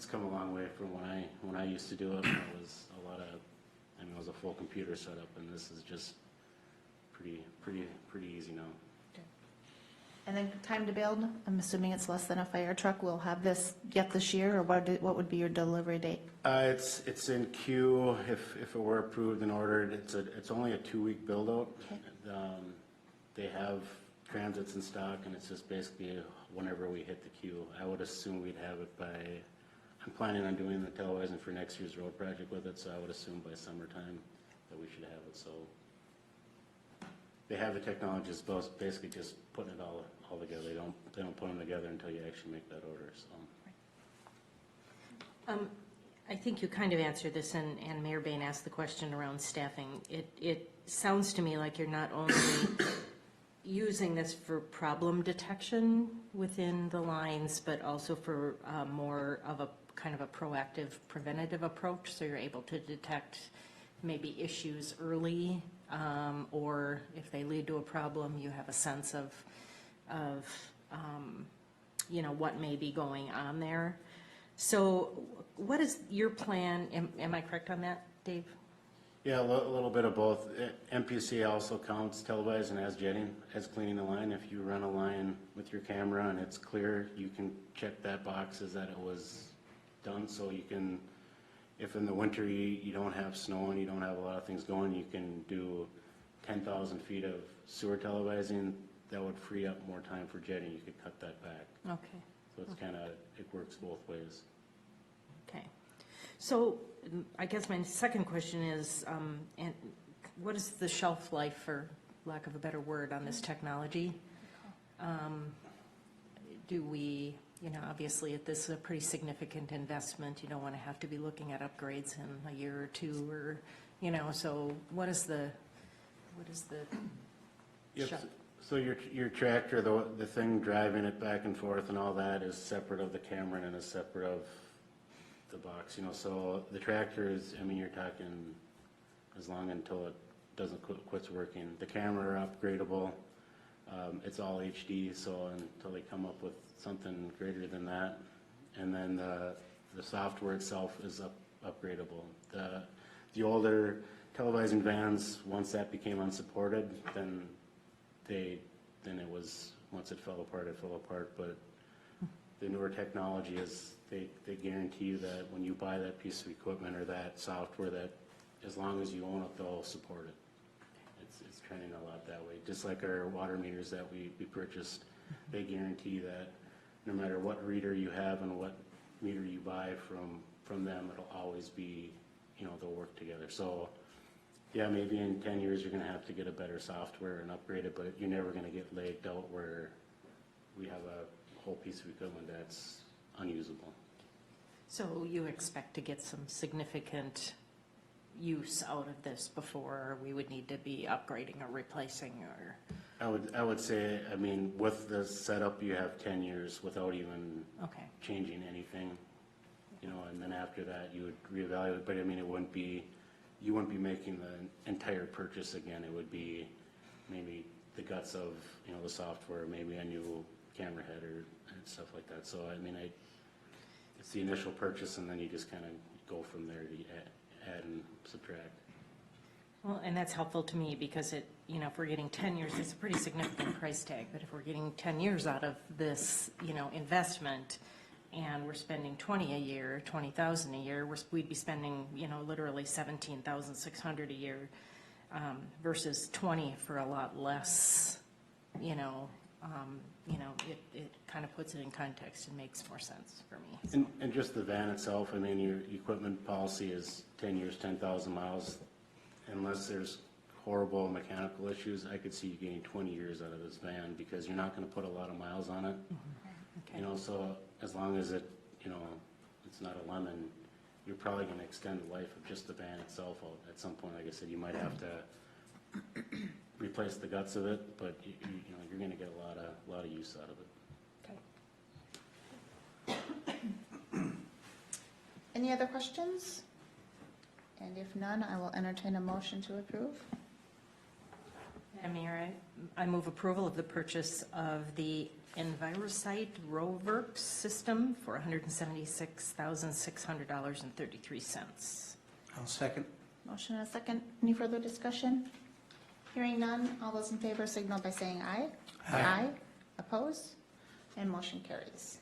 come a long way from when I used to do it. It was a lot of, I mean, it was a full computer setup, and this is just pretty easy now. And then time to build, I'm assuming it's less than a fire truck. We'll have this yet this year, or what would be your delivery date? It's in queue if it were approved and ordered. It's only a 2-week build out. Okay. They have transits in stock, and it's just basically whenever we hit the queue. I would assume we'd have it by, I'm planning on doing the televising for next year's road project with it, so I would assume by summertime that we should have it. So they have the technology, it's basically just putting it all together. They don't put them together until you actually make that order. So. I think you kind of answered this, and Mayor Bain asked the question around staffing. It sounds to me like you're not only using this for problem detection within the lines, but also for more of a kind of a proactive, preventative approach, so you're able to detect maybe issues early, or if they lead to a problem, you have a sense of you know, what may be going on there. So what is your plan? Am I correct on that, Dave? Yeah, a little bit of both. MPC also counts televising as jetting, as cleaning the line. If you run a line with your camera and it's clear, you can check that box as that it was done. So you can, if in the winter you don't have snow and you don't have a lot of things going, you can do 10,000 feet of sewer televising. That would free up more time for jetting. You could cut that back. Okay. So it's kind of, it works both ways. Okay. So I guess my second question is, and what is the shelf life, for lack of a better word, on this technology? Do we, you know, obviously this is a pretty significant investment. You don't want to have to be looking at upgrades in a year or two, or, you know, so what is the Yep. shelf? So your tractor, the thing driving it back and forth and all that is separate of the camera and is separate of the box, you know. So the tractor is, I mean, you're talking as long until it doesn't quits working. The camera are upgradable. It's all HD, so until they come up with something greater than that. And then the software itself is upgradable. The older televising vans, once that became unsupported, then it was, once it fell apart, but the newer technology is, they guarantee you that when you buy that piece of equipment or that software, that as long as you own it, they'll support it. It's trending a lot that way. Just like our water meters that we purchased, they guarantee that no matter what reader you have and what meter you buy from them, it'll always be, you know, they'll work together. So yeah, maybe in 10 years you're gonna have to get a better software and upgrade it, but you're never gonna get lagged out where we have a whole piece of equipment that's unusable. So you expect to get some significant use out of this before we would need to be upgrading or replacing, or? I would say, I mean, with the setup, you have 10 years without even Okay. changing anything, you know, and then after that you would reevaluate, but I mean, you wouldn't be making the entire purchase again. It would be maybe the guts of, you know, the software, maybe a new camera head and stuff like that. So I mean, it's the initial purchase, and then you just kind of go from there to add and subtract. Well, and that's helpful to me because it, you know, if we're getting 10 years, it's a pretty significant price tag, but if we're getting 10 years out of this, you know, investment, and we're spending 20 a year, 20,000 a year, we'd be spending, you know, literally 17,600 a year, versus 20 for a lot less, you know, it kind of puts it in context and makes more sense for me. So. And just the van itself, I mean, your equipment policy is 10 years, 10,000 miles. Unless there's horrible mechanical issues, I could see you getting 20 years out of this van because you're not going to put a lot of miles on it. Mm-hmm. Okay. You know, so as long as it, you know, it's not a lemon, you're probably going to extend the life of just the van itself. At some point, like I said, you might have to replace the guts of it, but you're going to get a lot of use out of it. Any other questions? And if none, I will entertain a motion to approve. Madam Mayor, I move approval of the purchase of the Envirosite Roworks system for $176,600.33. I'll second. Motion and a second. Any further discussion? Hearing none, all those in favor signal by saying aye. Aye. Oppose? And motion carries.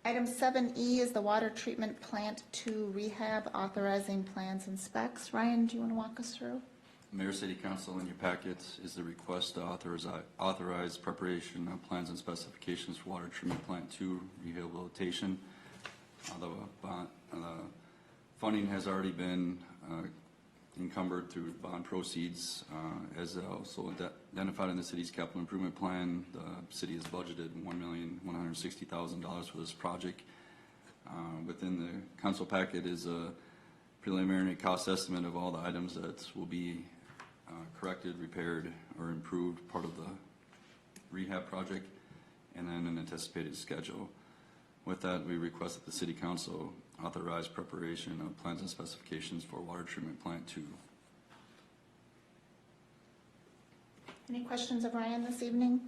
Item 7E is the Water Treatment Plant 2 rehab, authorizing plans and specs. Ryan, do you want to walk us through? Mayor, City Council, in your packets is the request to authorize preparation of plans and specifications for Water Treatment Plant 2 rehabilitation. The funding has already been encumbered through bond proceeds. As also identified in the city's capital improvement plan, the city has budgeted $1,160,000 for this project. Within the council packet is a preliminary cost estimate of all the items that will be corrected, repaired, or improved part of the rehab project, and then an anticipated schedule. With that, we request that the City Council authorize preparation of plans and specifications for Water Treatment Plant 2. Any questions of Ryan this evening?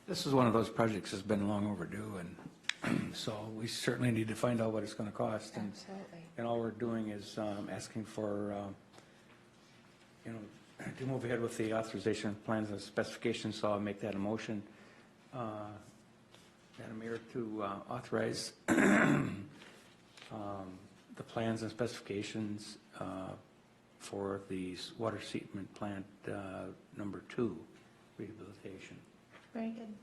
This is one of those projects that's been long overdue, and so we certainly need to find out what it's going to cost. Absolutely. And all we're doing is asking for, to move ahead with the authorization of plans and specifications, so I'll make that a motion. Madam Mayor, to authorize the plans and specifications for the water treatment plant number 2 rehabilitation. Very good.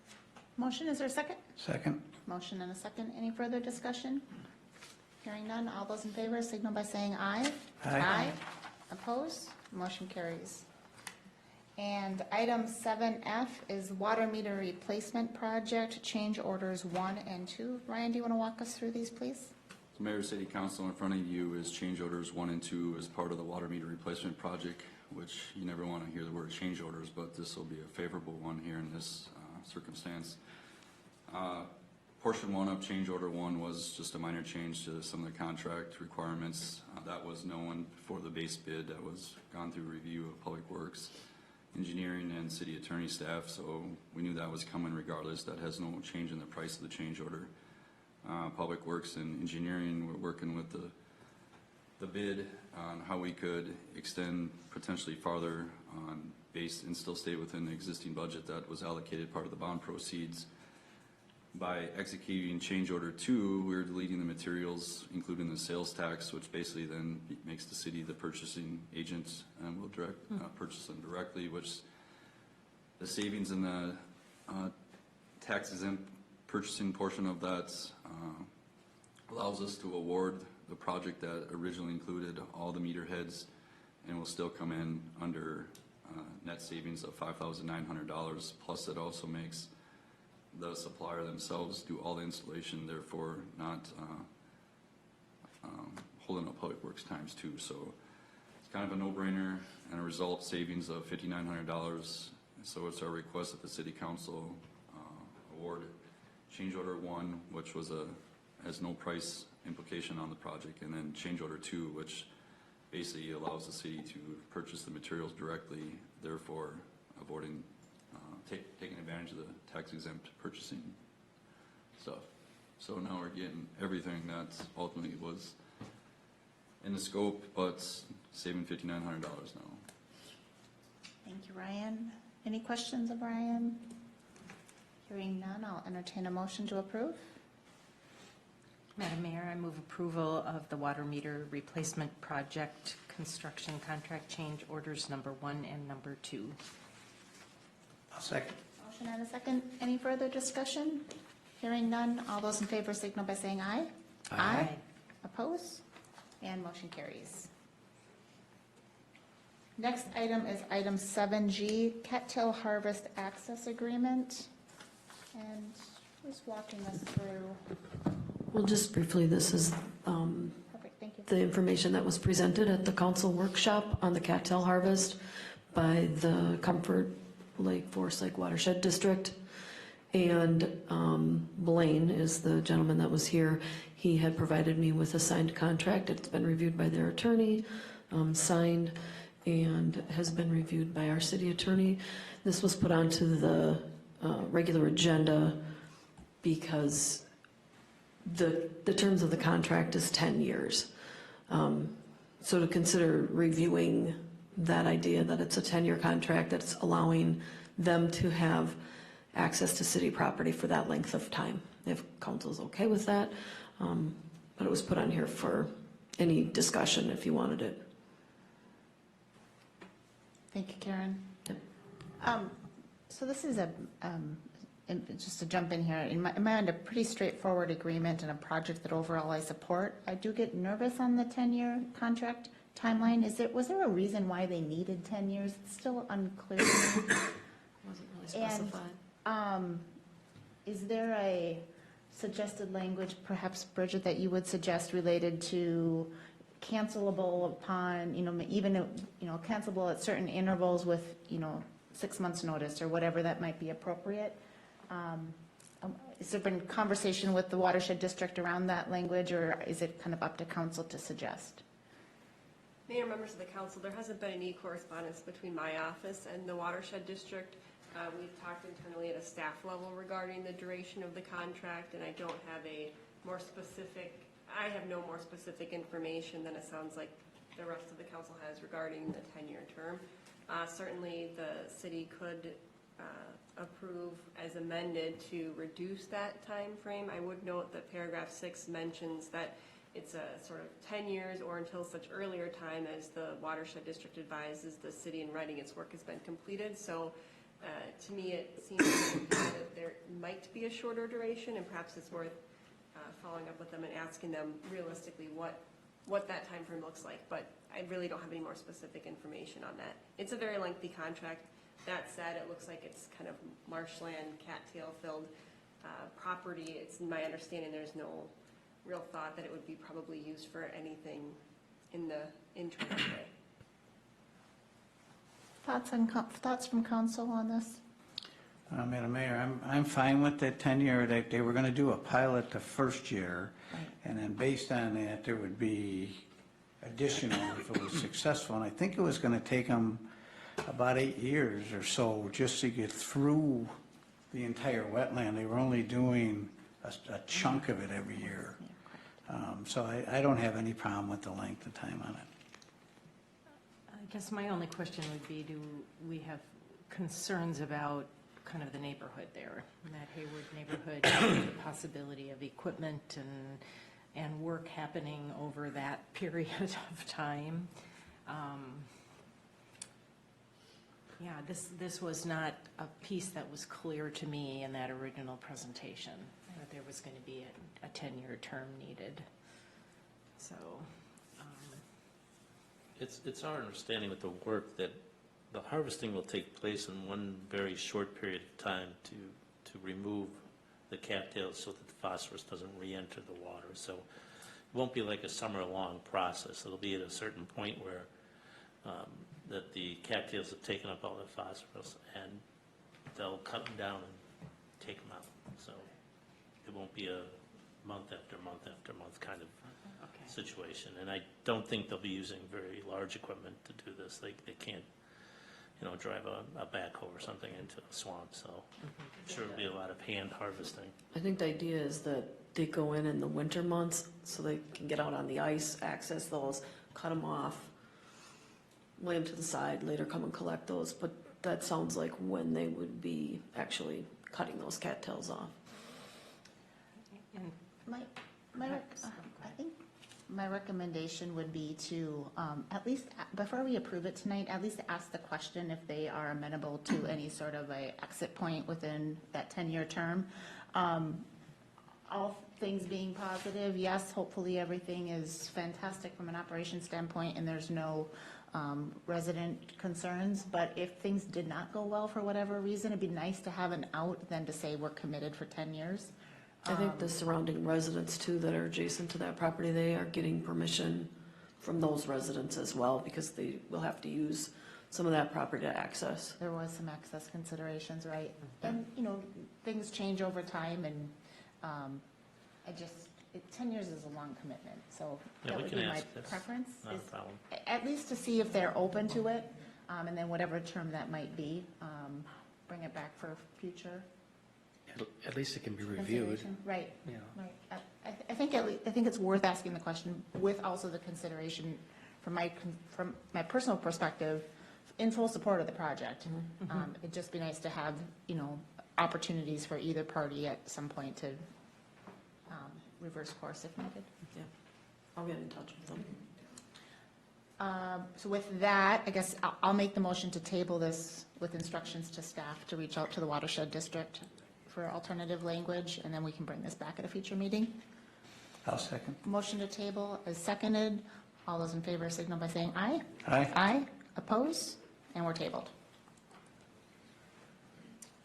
Motion, is there a second? Second. Motion and a second. Any further discussion? Hearing none, all those in favor signal by saying aye. Aye. Oppose? Motion carries. And item 7F is water meter replacement project, change orders 1 and 2. Ryan, do you want to walk us through these, please? So Mayor, City Council, in front of you is change orders 1 and 2 as part of the water meter replacement project, which you never want to hear the word change orders, but this will be a favorable one here in this circumstance. Portion 1 of change order 1 was just a minor change to some of the contract requirements. That was known before the base bid. That was gone through review of Public Works, Engineering, and City Attorney staff, so we knew that was coming regardless. That has no change in the price of the change order. Public Works and Engineering were working with the bid on how we could extend potentially farther on base and still stay within the existing budget that was allocated part of the bond proceeds. By executing change order 2, we're deleting the materials, including the sales tax, which basically then makes the city the purchasing agent and will purchase them directly, which the savings in the tax exempt purchasing portion of that allows us to award the project that originally included all the meter heads and will still come in under net savings of $5,900. Plus, it also makes the supplier themselves do all the installation, therefore not holding up Public Works times 2. So it's kind of a no-brainer and a result savings of $5,900. So it's our request that the City Council award change order 1, which was has no price implication on the project, and then change order 2, which basically allows the city to purchase the materials directly, therefore avoiding taking advantage of the tax exempt purchasing stuff. So now we're getting everything that ultimately was in the scope, but saving $5,900 now. Thank you, Ryan. Any questions of Ryan? Hearing none, I'll entertain a motion to approve. Madam Mayor, I move approval of the water meter replacement project construction contract change orders number 1 and number 2. I'll second. Motion and a second. Any further discussion? Hearing none, all those in favor signal by saying aye. Aye. Oppose? And motion carries. Next item is item 7G, Cattail Harvest Access Agreement. And Who's walking us through? Well, just briefly, this is Perfect, thank you. the information that was presented at the council workshop on the cattail harvest by the Comfort Lake Forest Lake Watershed District. And Blaine is the gentleman that was here. He had provided me with a signed contract. It's been reviewed by their attorney, signed, and has been reviewed by our city attorney. This was put onto the regular agenda because the terms of the contract is 10 years. So to consider reviewing that idea that it's a 10-year contract that's allowing them to have access to city property for that length of time, if council's okay with that. But it was put on here for any discussion if you wanted it. Thank you, Karen. Yep. So this is just to jump in here, in my mind, a pretty straightforward agreement and a project that overall I support. I do get nervous on the 10-year contract timeline. Was there a reason why they needed 10 years? It's still unclear. Wasn't really specified. Is there a suggested language, perhaps, Bridget, that you would suggest related to cancelable upon, even, cancelable at certain intervals with, 6 months' notice or whatever that might be appropriate? Has there been conversation with the Watershed District around that language, or is it kind of up to council to suggest? Mayor, members of the council, there hasn't been any correspondence between my office and the Watershed District. We've talked internally at a staff level regarding the duration of the contract, and I don't have I have no more specific information than it sounds like the rest of the council has regarding the 10-year term. Certainly, the city could approve as amended to reduce that time frame. I would note that paragraph 6 mentions that it's a sort of 10 years or until such earlier time as the Watershed District advises the city in writing its work has been completed. So to me, it seems that there might be a shorter duration, and perhaps it's worth following up with them and asking them realistically what that time frame looks like. But I really don't have any more specific information on that. It's a very lengthy contract. That said, it looks like it's kind of marshland, cattail-filled property. It's my understanding there's no real thought that it would be probably used for anything in the interim way. Thoughts from council on this? Madam Mayor, I'm fine with that 10-year. They were going to do a pilot the first year, and then based on that, there would be additional if it was successful. And I think it was going to take them about 8 years or so just to get through the entire wetland. They were only doing a chunk of it every year. So I don't have any problem with the length of time on it. I guess my only question would be, do we have concerns about kind of the neighborhood there, that Hayward neighborhood, the possibility of equipment and work happening over that period of time? Yeah, this was not a piece that was clear to me in that original presentation, that there was going to be a 10-year term needed. So. It's our understanding with the work that the harvesting will take place in one very short period of time to remove the cattails so that the phosphorus doesn't re-enter the water. So it won't be like a summer-long process. It'll be at a certain point where that the cattails have taken up all the phosphorus, and they'll cut them down and take them out. So it won't be a month after month after month kind of situation. And I don't think they'll be using very large equipment to do this. They can't, drive a backhoe or something into a swamp. So I'm sure it'll be a lot of hand harvesting. I think the idea is that they go in the winter months so they can get out on the ice, access those, cut them off, lay them to the side, later come and collect those. But that sounds like when they would be actually cutting those cattails off. And I think my recommendation would be to, at least, before we approve it tonight, at least ask the question if they are amenable to any sort of a exit point within that 10-year term. All things being positive, yes, hopefully everything is fantastic from an operations standpoint and there's no resident concerns, but if things did not go well for whatever reason, it'd be nice to have an out than to say we're committed for 10 years. I think the surrounding residents too that are adjacent to that property, they are getting permission from those residents as well, because they will have to use some of that property to access. There was some access considerations, right? And, you know, things change over time, and 10 years is a long commitment, so Yeah, that we would can be my ask this. preference. Not a is problem. At least to see if they're open to it, and then whatever term that might be, bring it back for future At least it can be reviewed. consideration. Right, You know. right. I think it's worth asking the question with also the consideration from my personal perspective, in full support of the project. It'd just be nice to have, you know, opportunities for either party at some point to reverse course if needed. Yeah, I'll get in touch with them. So with that, I guess I'll make the motion to table this with instructions to staff to reach out to the watershed district for alternative language, and then we can bring this back at a future meeting. I'll second. Motion to table is seconded. All those in favor signal by saying aye. Aye. Aye. Oppose? And we're tabled.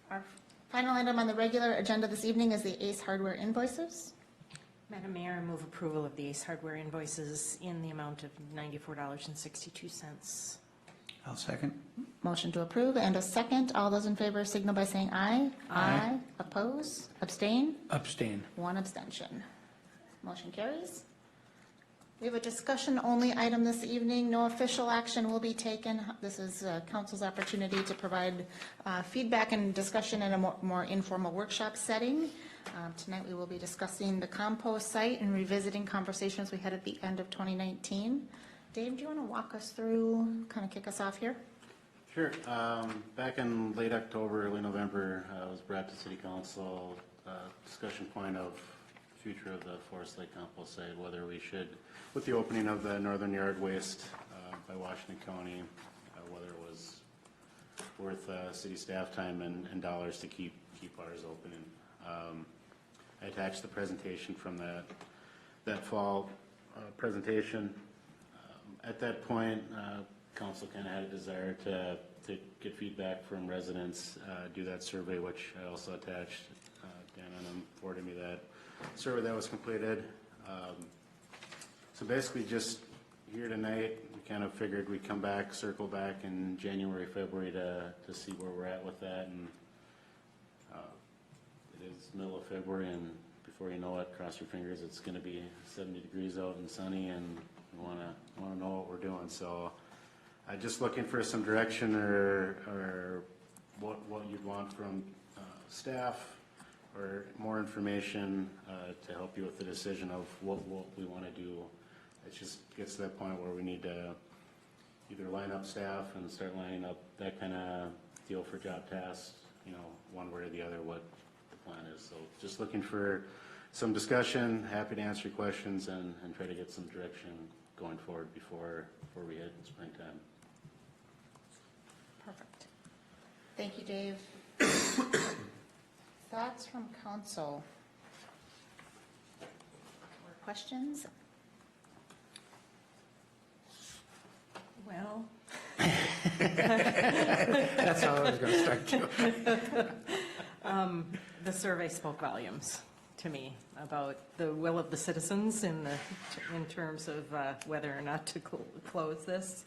Our final item on the regular agenda this evening is the Ace Hardware invoices. Madam Mayor, I move approval of the Ace Hardware invoices in the amount of $94.62. I'll second. Motion to approve and a second. All those in favor signal by saying aye. Aye. Oppose? Abstain? Abstain. One abstention. Motion carries. We have a discussion-only item this evening. No official action will be taken. This is council's opportunity to provide feedback and discussion in a more informal workshop setting. Tonight, we will be discussing the compost site and revisiting conversations we had at the end of 2019. Dave, do you want to walk us through, kind of kick us off here? Sure. Back in late October, early November, I was brought to City Council, discussion point of future of the Forest Lake compost site, whether we should, with the opening of the Northern Yard Waste by Washington County, whether it was worth city staff time and dollars to keep ours open. I attached the presentation from that fall presentation. At that point, council kind of had a desire to get feedback from residents, do that survey, which I also attached. Dan Enum forwarded me that survey that was completed. So basically just here tonight, we kind of figured we'd come back, circle back in January, February to see where we're at with that. And it is middle of February, and before you know it, cross your fingers, it's going to be 70 degrees out and sunny, and we want to know what we're doing. So I'm just looking for some direction or what you'd want from staff or more information to help you with the decision of what we want to do. It just gets to that point where we need to either line up staff and start lining up that kind of deal for job tasks, you know, one way or the other, what the plan is. So just looking for some discussion, happy to answer your questions and try to get some direction going forward before we hit springtime. Perfect. Thank you, Dave. Thoughts from council? Or questions? Well, That's how I was going to start too. the survey spoke volumes to me about the will of the citizens in terms of whether or not to close this,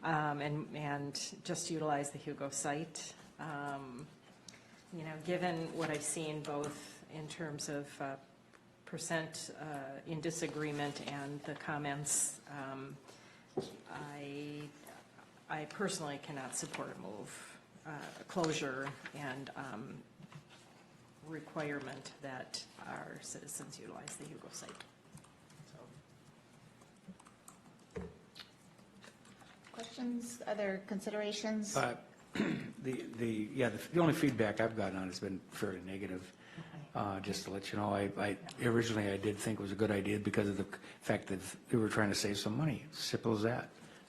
and just utilize the Hugo site. You know, given what I've seen both in terms of percent in disagreement and the comments, I personally cannot support a move, closure and requirement that our citizens utilize the Hugo site. So. Questions, other considerations? The only feedback I've gotten on it has been fairly negative. Just to let you know, I originally I did think it was a good idea because of the fact that we were trying to save some money. Simple as that,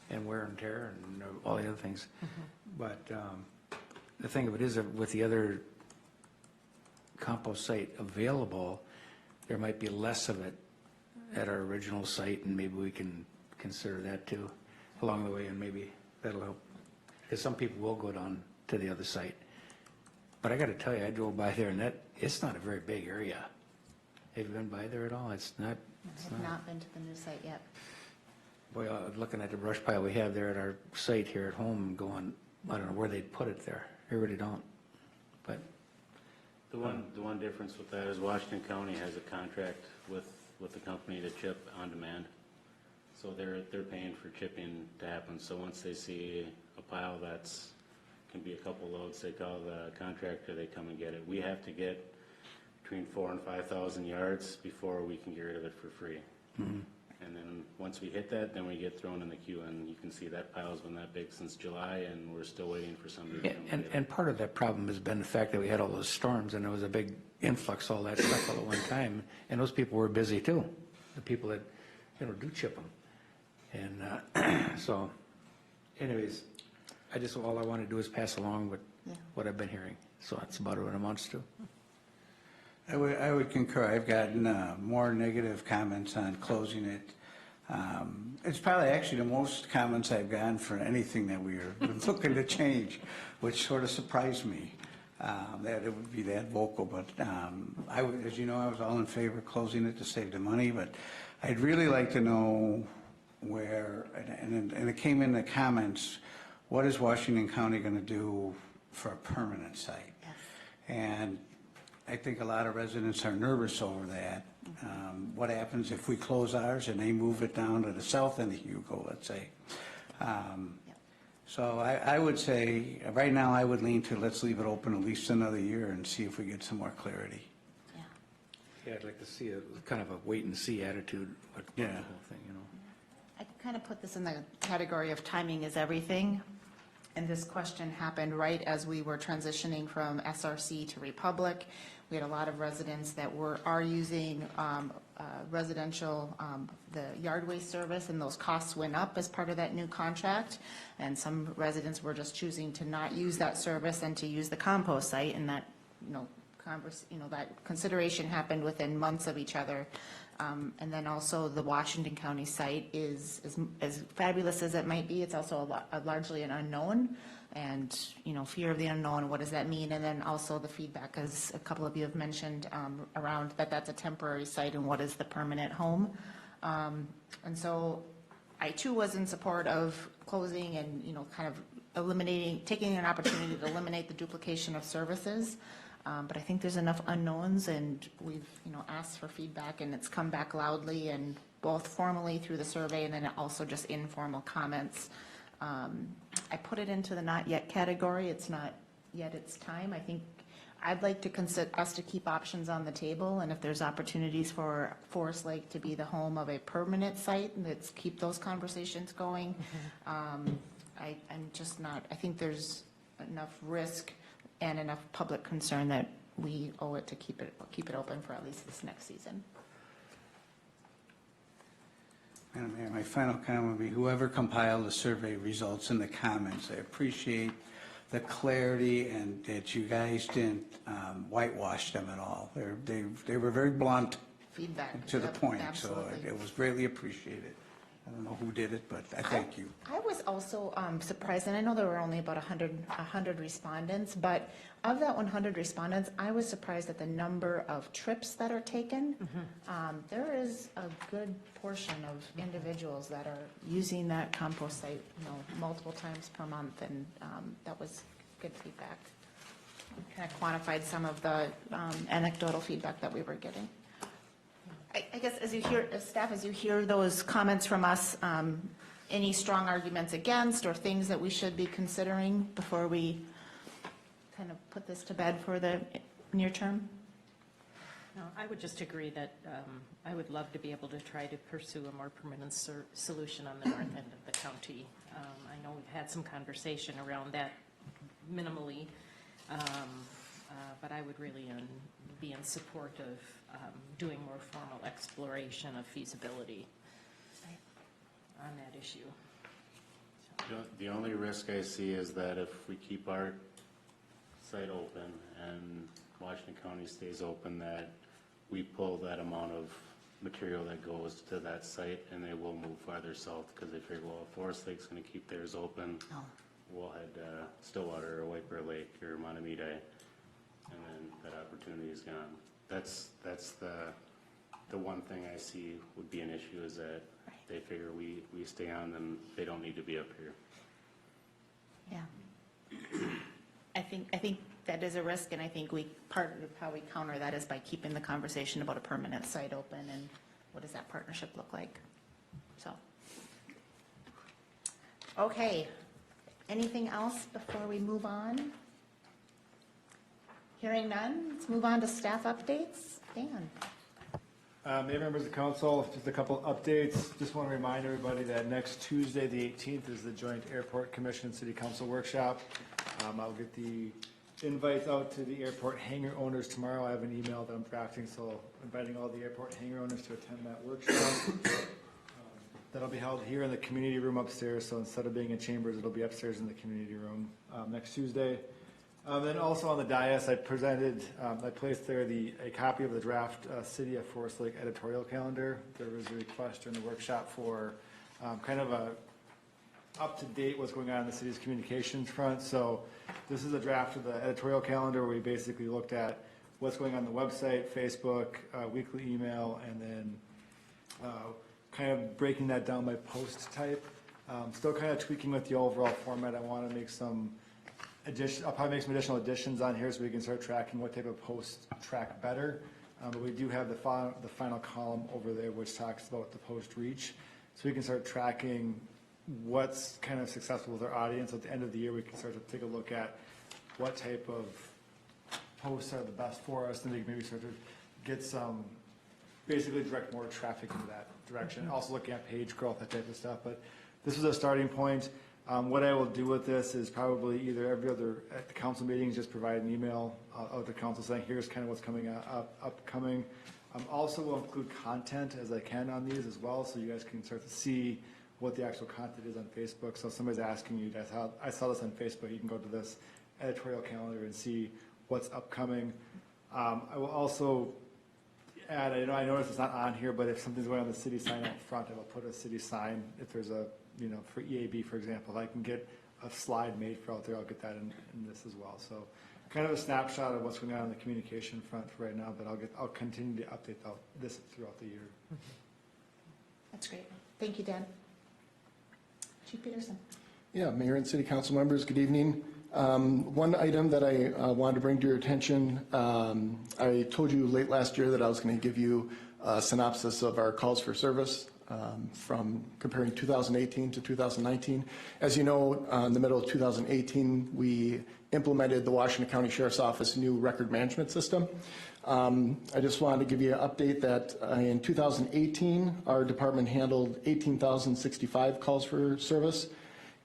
and wear and tear and all the other things. But the thing of it is that with the other compost site available, there might be less of it at our original site, and maybe we can consider that too. along the way, and maybe that'll help. Because some people will go down to the other site. But I got to tell you, I drove by there, and it's not a very big area. Have you been by there at all? It's not. I have not been to the new site yet. Boy, looking at the brush pile we have there at our site here at home, going, I don't know where they'd put it there. I really don't. But The one difference with that is Washington County has a contract with the company to chip on demand. So they're paying for chipping to happen. So once they see a pile that's, can be a couple loads, they call the contractor, they come and get it. We have to get between 4,000 and 5,000 yards before we can get rid of it for free. And then once we hit that, then we get thrown in the queue, and you can see that pile's been that big since July, and we're still waiting for somebody to come and get it. And part of that problem has been the fact that we had all those storms, and there was a big influx, all that stuff all at one time, and those people were busy too, the people that, do chip them. And so, anyways, all I want to do is pass along what I've been hearing. So that's about what it amounts to. I would concur. I've gotten more negative comments on closing it. It's probably actually the most comments I've gotten for anything that we are looking to change, which sort of surprised me that it would be that vocal. But as you know, I was all in favor of closing it to save the money. But I'd really like to know where, and it came in the comments, what is Washington County going to do for a permanent site? Yes. And I think a lot of residents are nervous over that. What happens if we close ours and they move it down to the south end of Hugo, let's say? So I would say, right now, I would lean to let's leave it open at least another year and see if we get some more clarity. Yeah, I'd like to see a kind of a wait and see attitude with the whole thing, I kind of put this in the category of timing is everything. And this question happened right as we were transitioning from SRC to Republic. We had a lot of residents that are using residential, the yard waste service, and those costs went up as part of that new contract. And some residents were just choosing to not use that service and to use the compost site, and that, that consideration happened within months of each other. And then also the Washington County site is as fabulous as it might be. It's also largely an unknown, and fear of the unknown. What does that mean? And then also the feedback, as a couple of you have mentioned, around that's a temporary site and what is the permanent home. And so I too was in support of closing and kind of taking an opportunity to eliminate the duplication of services. But I think there's enough unknowns, and we've, asked for feedback, and it's come back loudly, and both formally through the survey and then also just informal comments. I put it into the not yet category. It's not yet its time. I think I'd like to consider us to keep options on the table, and if there's opportunities for Forest Lake to be the home of a permanent site, let's keep those conversations going. I'm just not, I think there's enough risk and enough public concern that we owe it to keep it open for at least this next season. Madam Mayor, my final comment would be whoever compiled the survey results in the comments, I appreciate the clarity and that you guys didn't whitewash them at all. They were very blunt. Feedback. To the point, Absolutely. so it was greatly appreciated. I don't know who did it, but I thank you. I was also surprised, and I know there were only about 100 respondents, but of that 100 respondents, I was surprised at the number of trips that are taken. There is a good portion of individuals that are using that compost site, multiple times per month, and that was good feedback. Kind of quantified some of the anecdotal feedback that we were getting. I guess as staff, as you hear those comments from us, any strong arguments against or things that we should be considering before we kind of put this to bed for the near term? No, I would just agree that I would love to be able to try to pursue a more permanent solution on the north end of the county. I know we've had some conversation around that minimally, but I would really be in support of doing more formal exploration of feasibility on that issue. The only risk I see is that if we keep our site open and Washington County stays open, that we pull that amount of material that goes to that site, and they will move farther south because they figure, well, if Forest Lake's going to keep theirs open, we'll head Stillwater or White Bear Lake or Montemita, and then that opportunity is gone. That's the one thing I see would be an issue, is that they figure we stay on, then they don't need to be up here. Yeah. I think that is a risk, and I think part of how we counter that is by keeping the conversation about a permanent site open, and what does that partnership look like? So, okay. Anything else before we move on? Hearing none, let's move on to staff updates. Dan. Mayor, members of council, just a couple updates. Just want to remind everybody that next Tuesday, the 18th, is the joint Airport Commission City Council workshop. I'll get the invites out to the airport hangar owners tomorrow. I have an email that I'm drafting, so inviting all the airport hangar owners to attend that workshop. That'll be held here in the community room upstairs, so instead of being in chambers, it'll be upstairs in the community room next Tuesday. Then also on the dais, I placed there a copy of the draft City of Forest Lake editorial calendar. There was a request during the workshop for kind of a up-to-date what's going on in the city's communications front. So this is a draft of the editorial calendar where we basically looked at what's going on the website, Facebook, weekly email, and then kind of breaking that down by post type. Still kind of tweaking with the overall format. I want to make I'll probably make some additional additions on here so we can start tracking what type of posts track better. But we do have the final column over there which talks about the post reach. So we can start tracking what's kind of successful with our audience. At the end of the year, we can start to take a look at what type of posts are the best for us, and we can maybe start to get some, basically direct more traffic into that direction. Also looking at page growth, that type of stuff. But this is a starting point. What I will do with this is probably either every other, at the council meetings, just provide an email out to council saying, here's kind of what's coming upcoming. Also will include content as I can on these as well, so you guys can start to see what the actual content is on Facebook. So if somebody's asking you, I saw this on Facebook, you can go to this editorial calendar and see what's upcoming. I will also add, I noticed it's not on here, but if something's going on the city sign out front, I will put a city sign. If there's a, for EAB, for example, I can get a slide made for out there, I'll get that in this as well. So kind of a snapshot of what's going on the communication front for right now, but I'll continue to update this throughout the year. That's great. Thank you, Dan. Chief Peterson. Yeah, Mayor and City Council members, good evening. One item that I wanted to bring to your attention, I told you late last year that I was going to give you a synopsis of our calls for service from comparing 2018 to 2019. As you know, in the middle of 2018, we implemented the Washington County Sheriff's Office new record management system. I just wanted to give you an update that in 2018, our department handled 18,065 calls for service.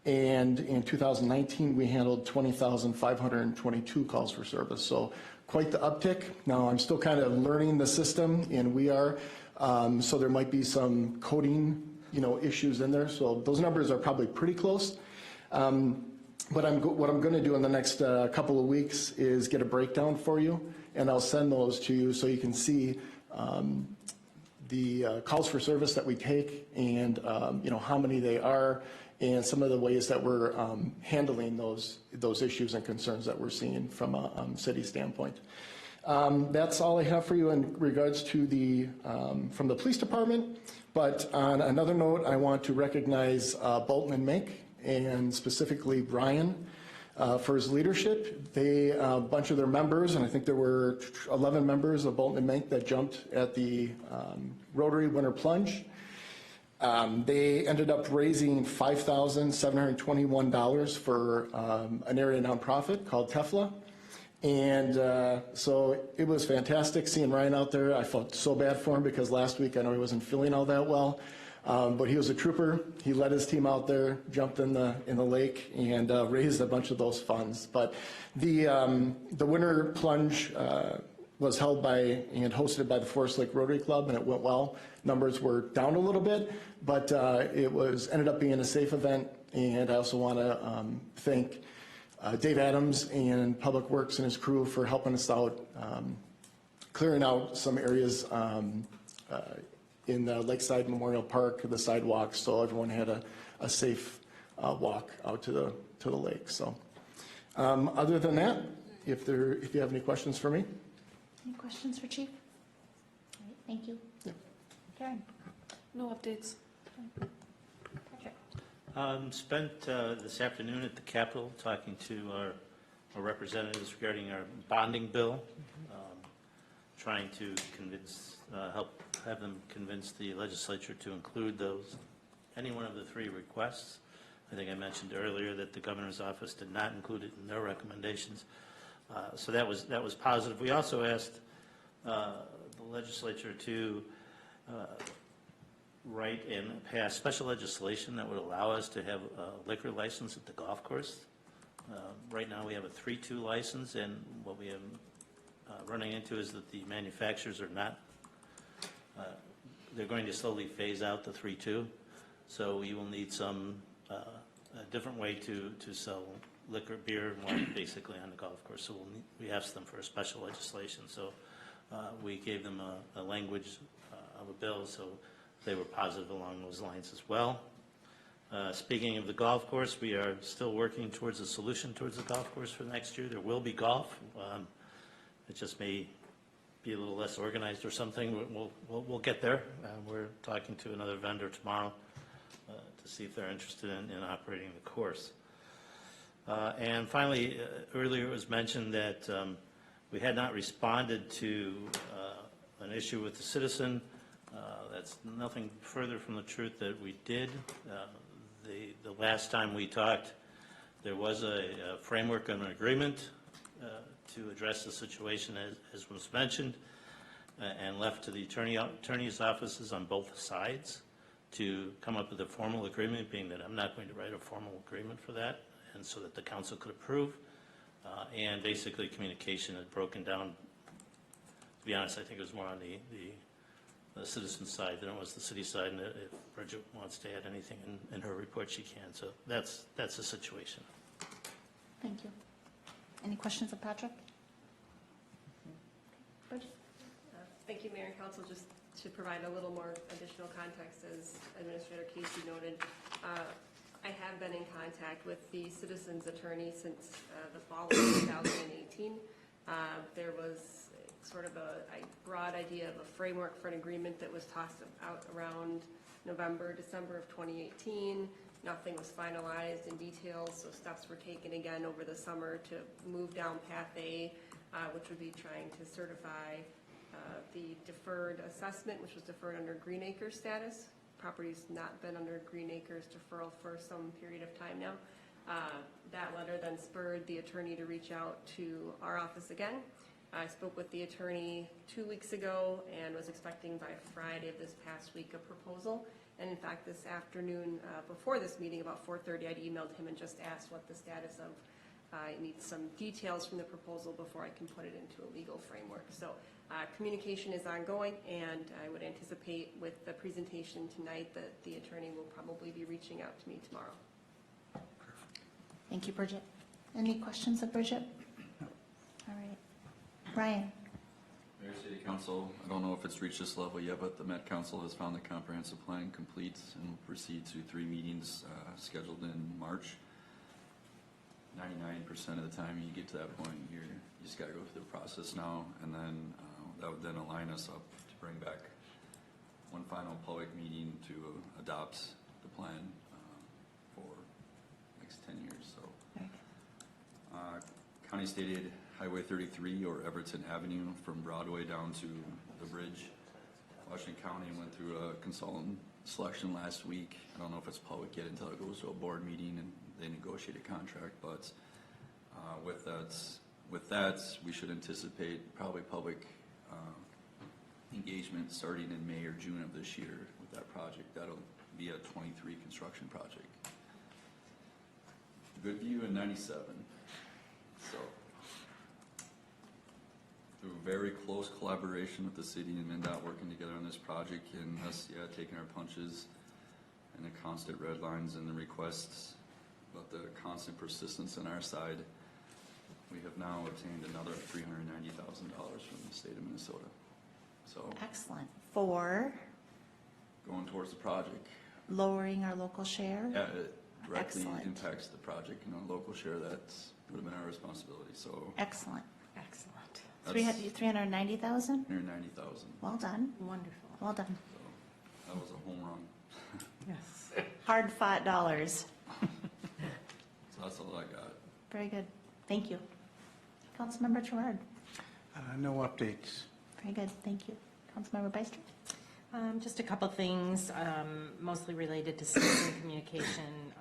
And in 2019, we handled 20,522 calls for service. So quite the uptick. Now, I'm still kind of learning the system, and we are. So there might be some coding, issues in there. So those numbers are probably pretty close. But what I'm going to do in the next couple of weeks is get a breakdown for you, and I'll send those to you so you can see the calls for service that we take, and how many they are, and some of the ways that we're handling those issues and concerns that we're seeing from a city standpoint. That's all I have for you in regards to from the police department. But on another note, I want to recognize Bolton and Mink, and specifically Brian, for his leadership. A bunch of their members, and I think there were 11 members of Bolton and Mink that jumped at the Rotary Winter Plunge. They ended up raising $5,721 for an area nonprofit called TEFLA. And so it was fantastic seeing Ryan out there. I felt so bad for him because last week I know he wasn't feeling all that well. But he was a trooper. He led his team out there, jumped in the lake, and raised a bunch of those funds. But the Winter Plunge was held by and hosted by the Forest Lake Rotary Club, and it went well. Numbers were down a little bit, but it ended up being a safe event. And I also want to thank Dave Adams and Public Works and his crew for helping us out, clearing out some areas in the Lakeside Memorial Park, the sidewalks, so everyone had a safe walk out to the lake. So other than that, if you have any questions for me. Any questions for Chief? All right, thank you. Karen? No updates. Patrick? Spent this afternoon at the Capitol talking to our representatives regarding our bonding bill, trying to help have them convince the legislature to include any one of the three requests. I think I mentioned earlier that the governor's office did not include it in their recommendations. So that was positive. We also asked the legislature to write and pass special legislation that would allow us to have a liquor license at the golf course. Right now we have a 3-2 license, and what we have running into is that the manufacturers are not, they're going to slowly phase out the 3-2. So we will need a different way to sell liquor, beer, and wine basically on the golf course. So we asked them for a special legislation. So we gave them a language of a bill, so they were positive along those lines as well. Speaking of the golf course, we are still working towards a solution towards the golf course for next year. There will be golf. It just may be a little less organized or something. We'll get there. We're talking to another vendor tomorrow to see if they're interested in operating the course. And finally, earlier it was mentioned that we had not responded to an issue with the citizen. That's nothing further from the truth that we did. The last time we talked, there was a framework and an agreement to address the situation as was mentioned, and left to the attorney's offices on both sides to come up with a formal agreement, being that I'm not going to write a formal agreement for that, and so that the council could approve. And basically communication had broken down. To be honest, I think it was more on the citizen side than it was the city side, and if Bridget wants to add anything in her report, she can. So that's the situation. Thank you. Any questions of Patrick? Bridget? Thank you, Mayor and Council. Just to provide a little more additional context, as Administrator Casey noted, I have been in contact with the citizen's attorney since the fall of 2018. There was sort of a broad idea of a framework for an agreement that was tossed out around November, December of 2018. Nothing was finalized in detail, so steps were taken again over the summer to move down Path A, which would be trying to certify the deferred assessment, which was deferred under Green Acres status. Property's not been under Green Acres deferral for some period of time now. That letter then spurred the attorney to reach out to our office again. I spoke with the attorney 2 weeks ago and was expecting by Friday of this past week a proposal. And in fact, this afternoon, before this meeting, about 4:30, I'd emailed him and just asked what the status of, I need some details from the proposal before I can put it into a legal framework. So communication is ongoing, and I would anticipate with the presentation tonight that the attorney will probably be reaching out to me tomorrow. Thank you, Bridget. Any questions of Bridget? All right. Brian? Mayor, City Council, I don't know if it's reached this level yet, but the Met Council has found the comprehensive plan complete and will proceed to 3 meetings scheduled in March. 99% of the time you get to that point, you just got to go through the process now, and then that would then align us up to bring back one final public meeting to adopt the plan for the next 10 years. So, County stated Highway 33 or Everton Avenue from Broadway down to the bridge. Washington County went through a consultant selection last week. I don't know if it's public yet until it goes to a board meeting and they negotiate a contract, but with that, we should anticipate probably public engagement starting in May or June of this year with that project. That'll be a 23 construction project. Goodview in 97. So, through very close collaboration with the city and MnDOT working together on this project, and us, taking our punches and the constant red lines and the requests, but the constant persistence on our side, we have now obtained another $390,000 from the state of Minnesota. So Excellent. For going towards the project. Lowering our local share? Yeah, it directly Excellent. impacts the project, local share, that would have been our responsibility, so Excellent. Excellent. that's 390,000? 190,000. Well done. Wonderful. Well done. So that was a home run. Yes. Hard-fought dollars. So that's all I got. Very good. Thank you. Councilmember Gerard. No updates. Very good. Thank you. Councilmember Beister. Just a couple things, mostly related to citizen communication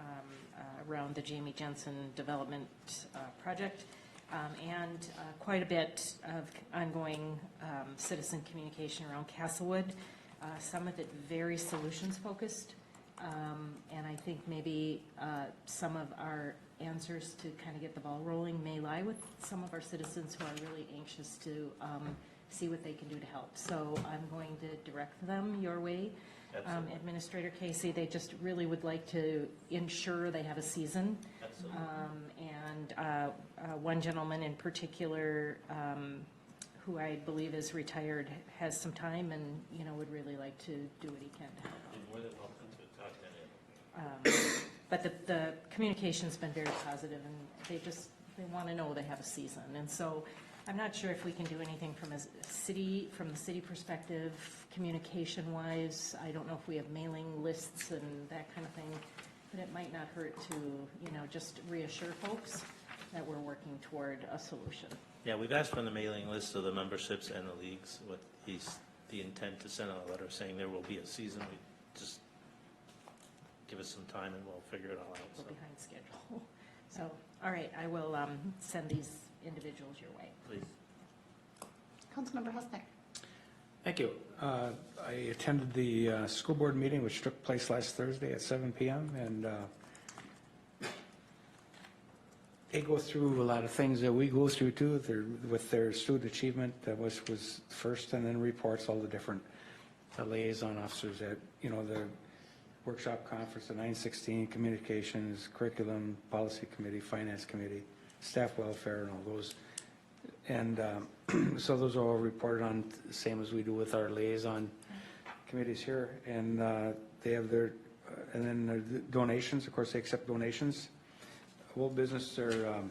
around the Jamie Jensen Development Project, and quite a bit of ongoing citizen communication around Castlewood. Some of it very solutions-focused, and I think maybe some of our answers to kind of get the ball rolling may lie with some of our citizens who are really anxious to see what they can do to help. So I'm going to direct them your way. Absolutely. Administrator Casey, they just really would like to ensure they have a season. Absolutely. And one gentleman in particular, who I believe is retired, has some time and, would really like to do what he can to help out. You're more than welcome to talk to him. But the communication's been very positive, and they want to know they have a season. And so I'm not sure if we can do anything from the city perspective, communication-wise. I don't know if we have mailing lists and that kind of thing, but it might not hurt to, just reassure folks that we're working toward a solution. Yeah, we've asked for the mailing list of the memberships and the leagues, with the intent to send out a letter saying there will be a season. We just give us some time and we'll figure it all out. We're behind schedule. So, all right, I will send these individuals your way. Please. Councilmember Husnick. Thank you. I attended the school board meeting, which took place last Thursday at 7 p.m., and they go through a lot of things that we go through too, with their student achievement, which was first, and then reports all the different liaison officers at, the workshop conference, the 916, communications, curriculum, policy committee, finance committee, staff welfare, and all those. And so those are all reported on, the same as we do with our liaison committees here. And they have their, and then the donations, of course, they accept donations. Whole business are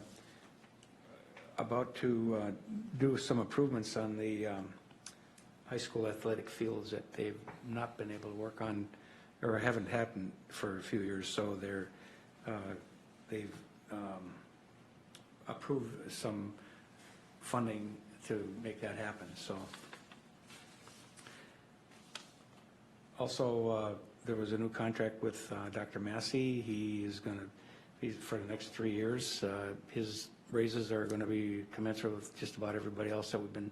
about to do some improvements on the high school athletic fields that they've not been able to work on, or haven't happened for a few years. So they've approved some funding to make that happen. So also there was a new contract with Dr. Massey. He is going to be for the next 3 years. His raises are going to be commensurate with just about everybody else that we've been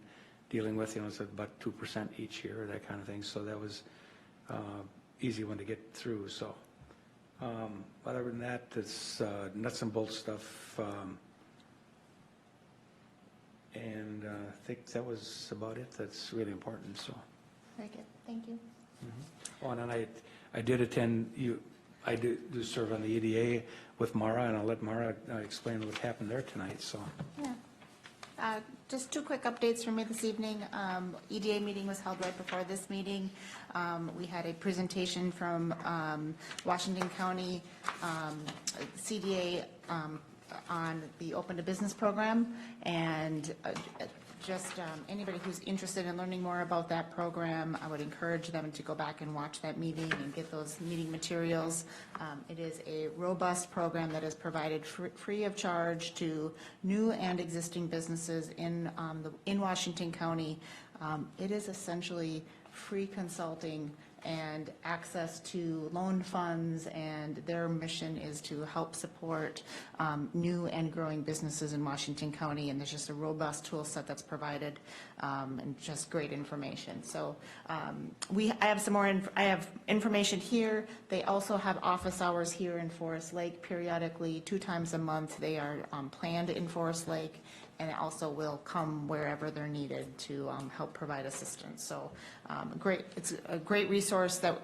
dealing with. It's about 2% each year, that kind of thing. So that was easy one to get through. So other than that, it's nuts and bolts stuff. And I think that was about it. That's really important. So. Very good. Thank you. Mm-hmm. Oh, and then I did attend. I do serve on the EDA with Mara, and I'll let Mara explain what happened there tonight. So. Yeah. Just two quick updates from me this evening. EDA meeting was held right before this meeting. We had a presentation from Washington County CDA on the Open to Business program, and just anybody who's interested in learning more about that program, I would encourage them to go back and watch that meeting and get those meeting materials. It is a robust program that is provided free of charge to new and existing businesses in Washington County. It is essentially free consulting and access to loan funds, and their mission is to help support new and growing businesses in Washington County, and there's just a robust tool set that's provided and just great information. So I have some more, I have information here. They also have office hours here in Forest Lake periodically, 2 times a month. They are planned in Forest Lake, and it also will come wherever they're needed to help provide assistance. So it's a great resource that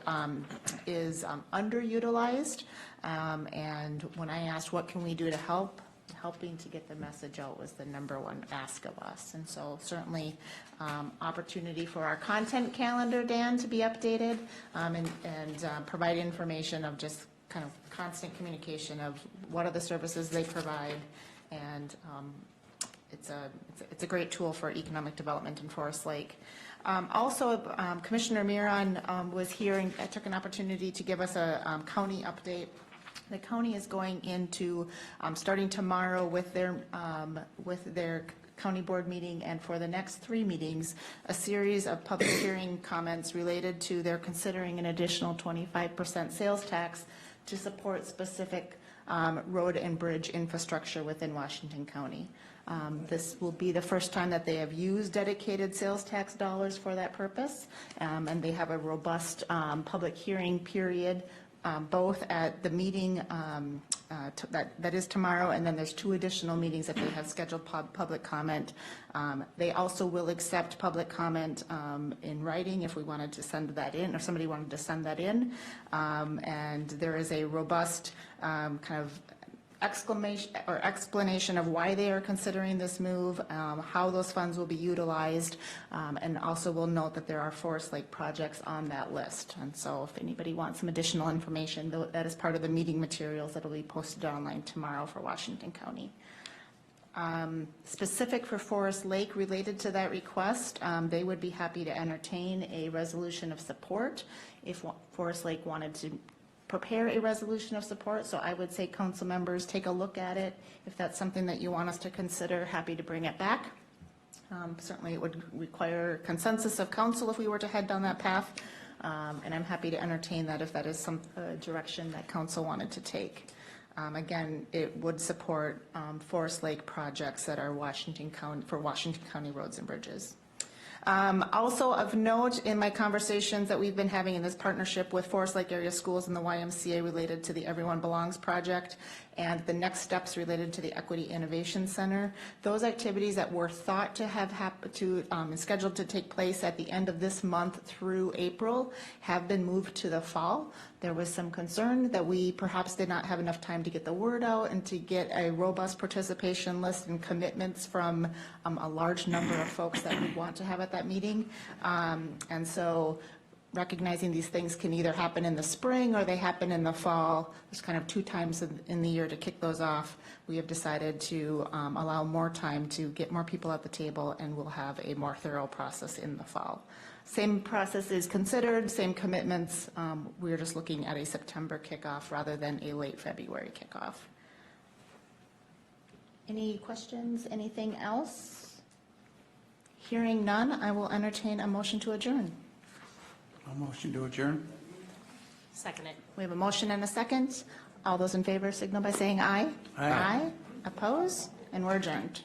is underutilized. And when I asked what can we do to help, helping to get the message out was the number one ask of us. And so certainly opportunity for our content calendar, Dan, to be updated and provide information of just kind of constant communication of what are the services they provide. And it's a great tool for economic development in Forest Lake. Also, Commissioner Miron was here and took an opportunity to give us a county update. The county is going into, starting tomorrow with their county board meeting, and for the next 3 meetings, a series of public hearing comments related to their considering an additional 25% sales tax to support specific road and bridge infrastructure within Washington County. This will be the first time that they have used dedicated sales tax dollars for that purpose, and they have a robust public hearing period, both at the meeting that is tomorrow, and then there's 2 additional meetings that they have scheduled public comment. They also will accept public comment in writing if we wanted to send that in, or somebody wanted to send that in. And there is a robust kind of explanation of why they are considering this move, how those funds will be utilized, and also will note that there are Forest Lake projects on that list. And so if anybody wants some additional information, that is part of the meeting materials that will be posted online tomorrow for Washington County. Specific for Forest Lake related to that request, they would be happy to entertain a resolution of support if Forest Lake wanted to prepare a resolution of support. So I would say, council members, take a look at it. If that's something that you want us to consider, happy to bring it back. Certainly it would require consensus of council if we were to head down that path. And I'm happy to entertain that if that is some direction that council wanted to take. Again, it would support Forest Lake projects that are Washington County roads and bridges. Also of note in my conversations that we've been having in this partnership with Forest Lake Area Schools and the YMCA related to the Everyone Belongs project and the next steps related to the Equity Innovation Center, those activities that were thought to have scheduled to take place at the end of this month through April have been moved to the fall. There was some concern that we perhaps did not have enough time to get the word out and to get a robust participation list and commitments from a large number of folks that we want to have at that meeting. And so recognizing these things can either happen in the spring or they happen in the fall. There's kind of 2 times in the year to kick those off. We have decided to allow more time to get more people at the table, and we'll have a more thorough process in the fall. Same process is considered, same commitments. We're just looking at a September kickoff rather than a late February kickoff. Any questions? Anything else? Hearing none, I will entertain a motion to adjourn. A motion to adjourn? Second it. We have a motion and a second. All those in favor signal by saying aye. Aye. Oppose? And we're adjourned.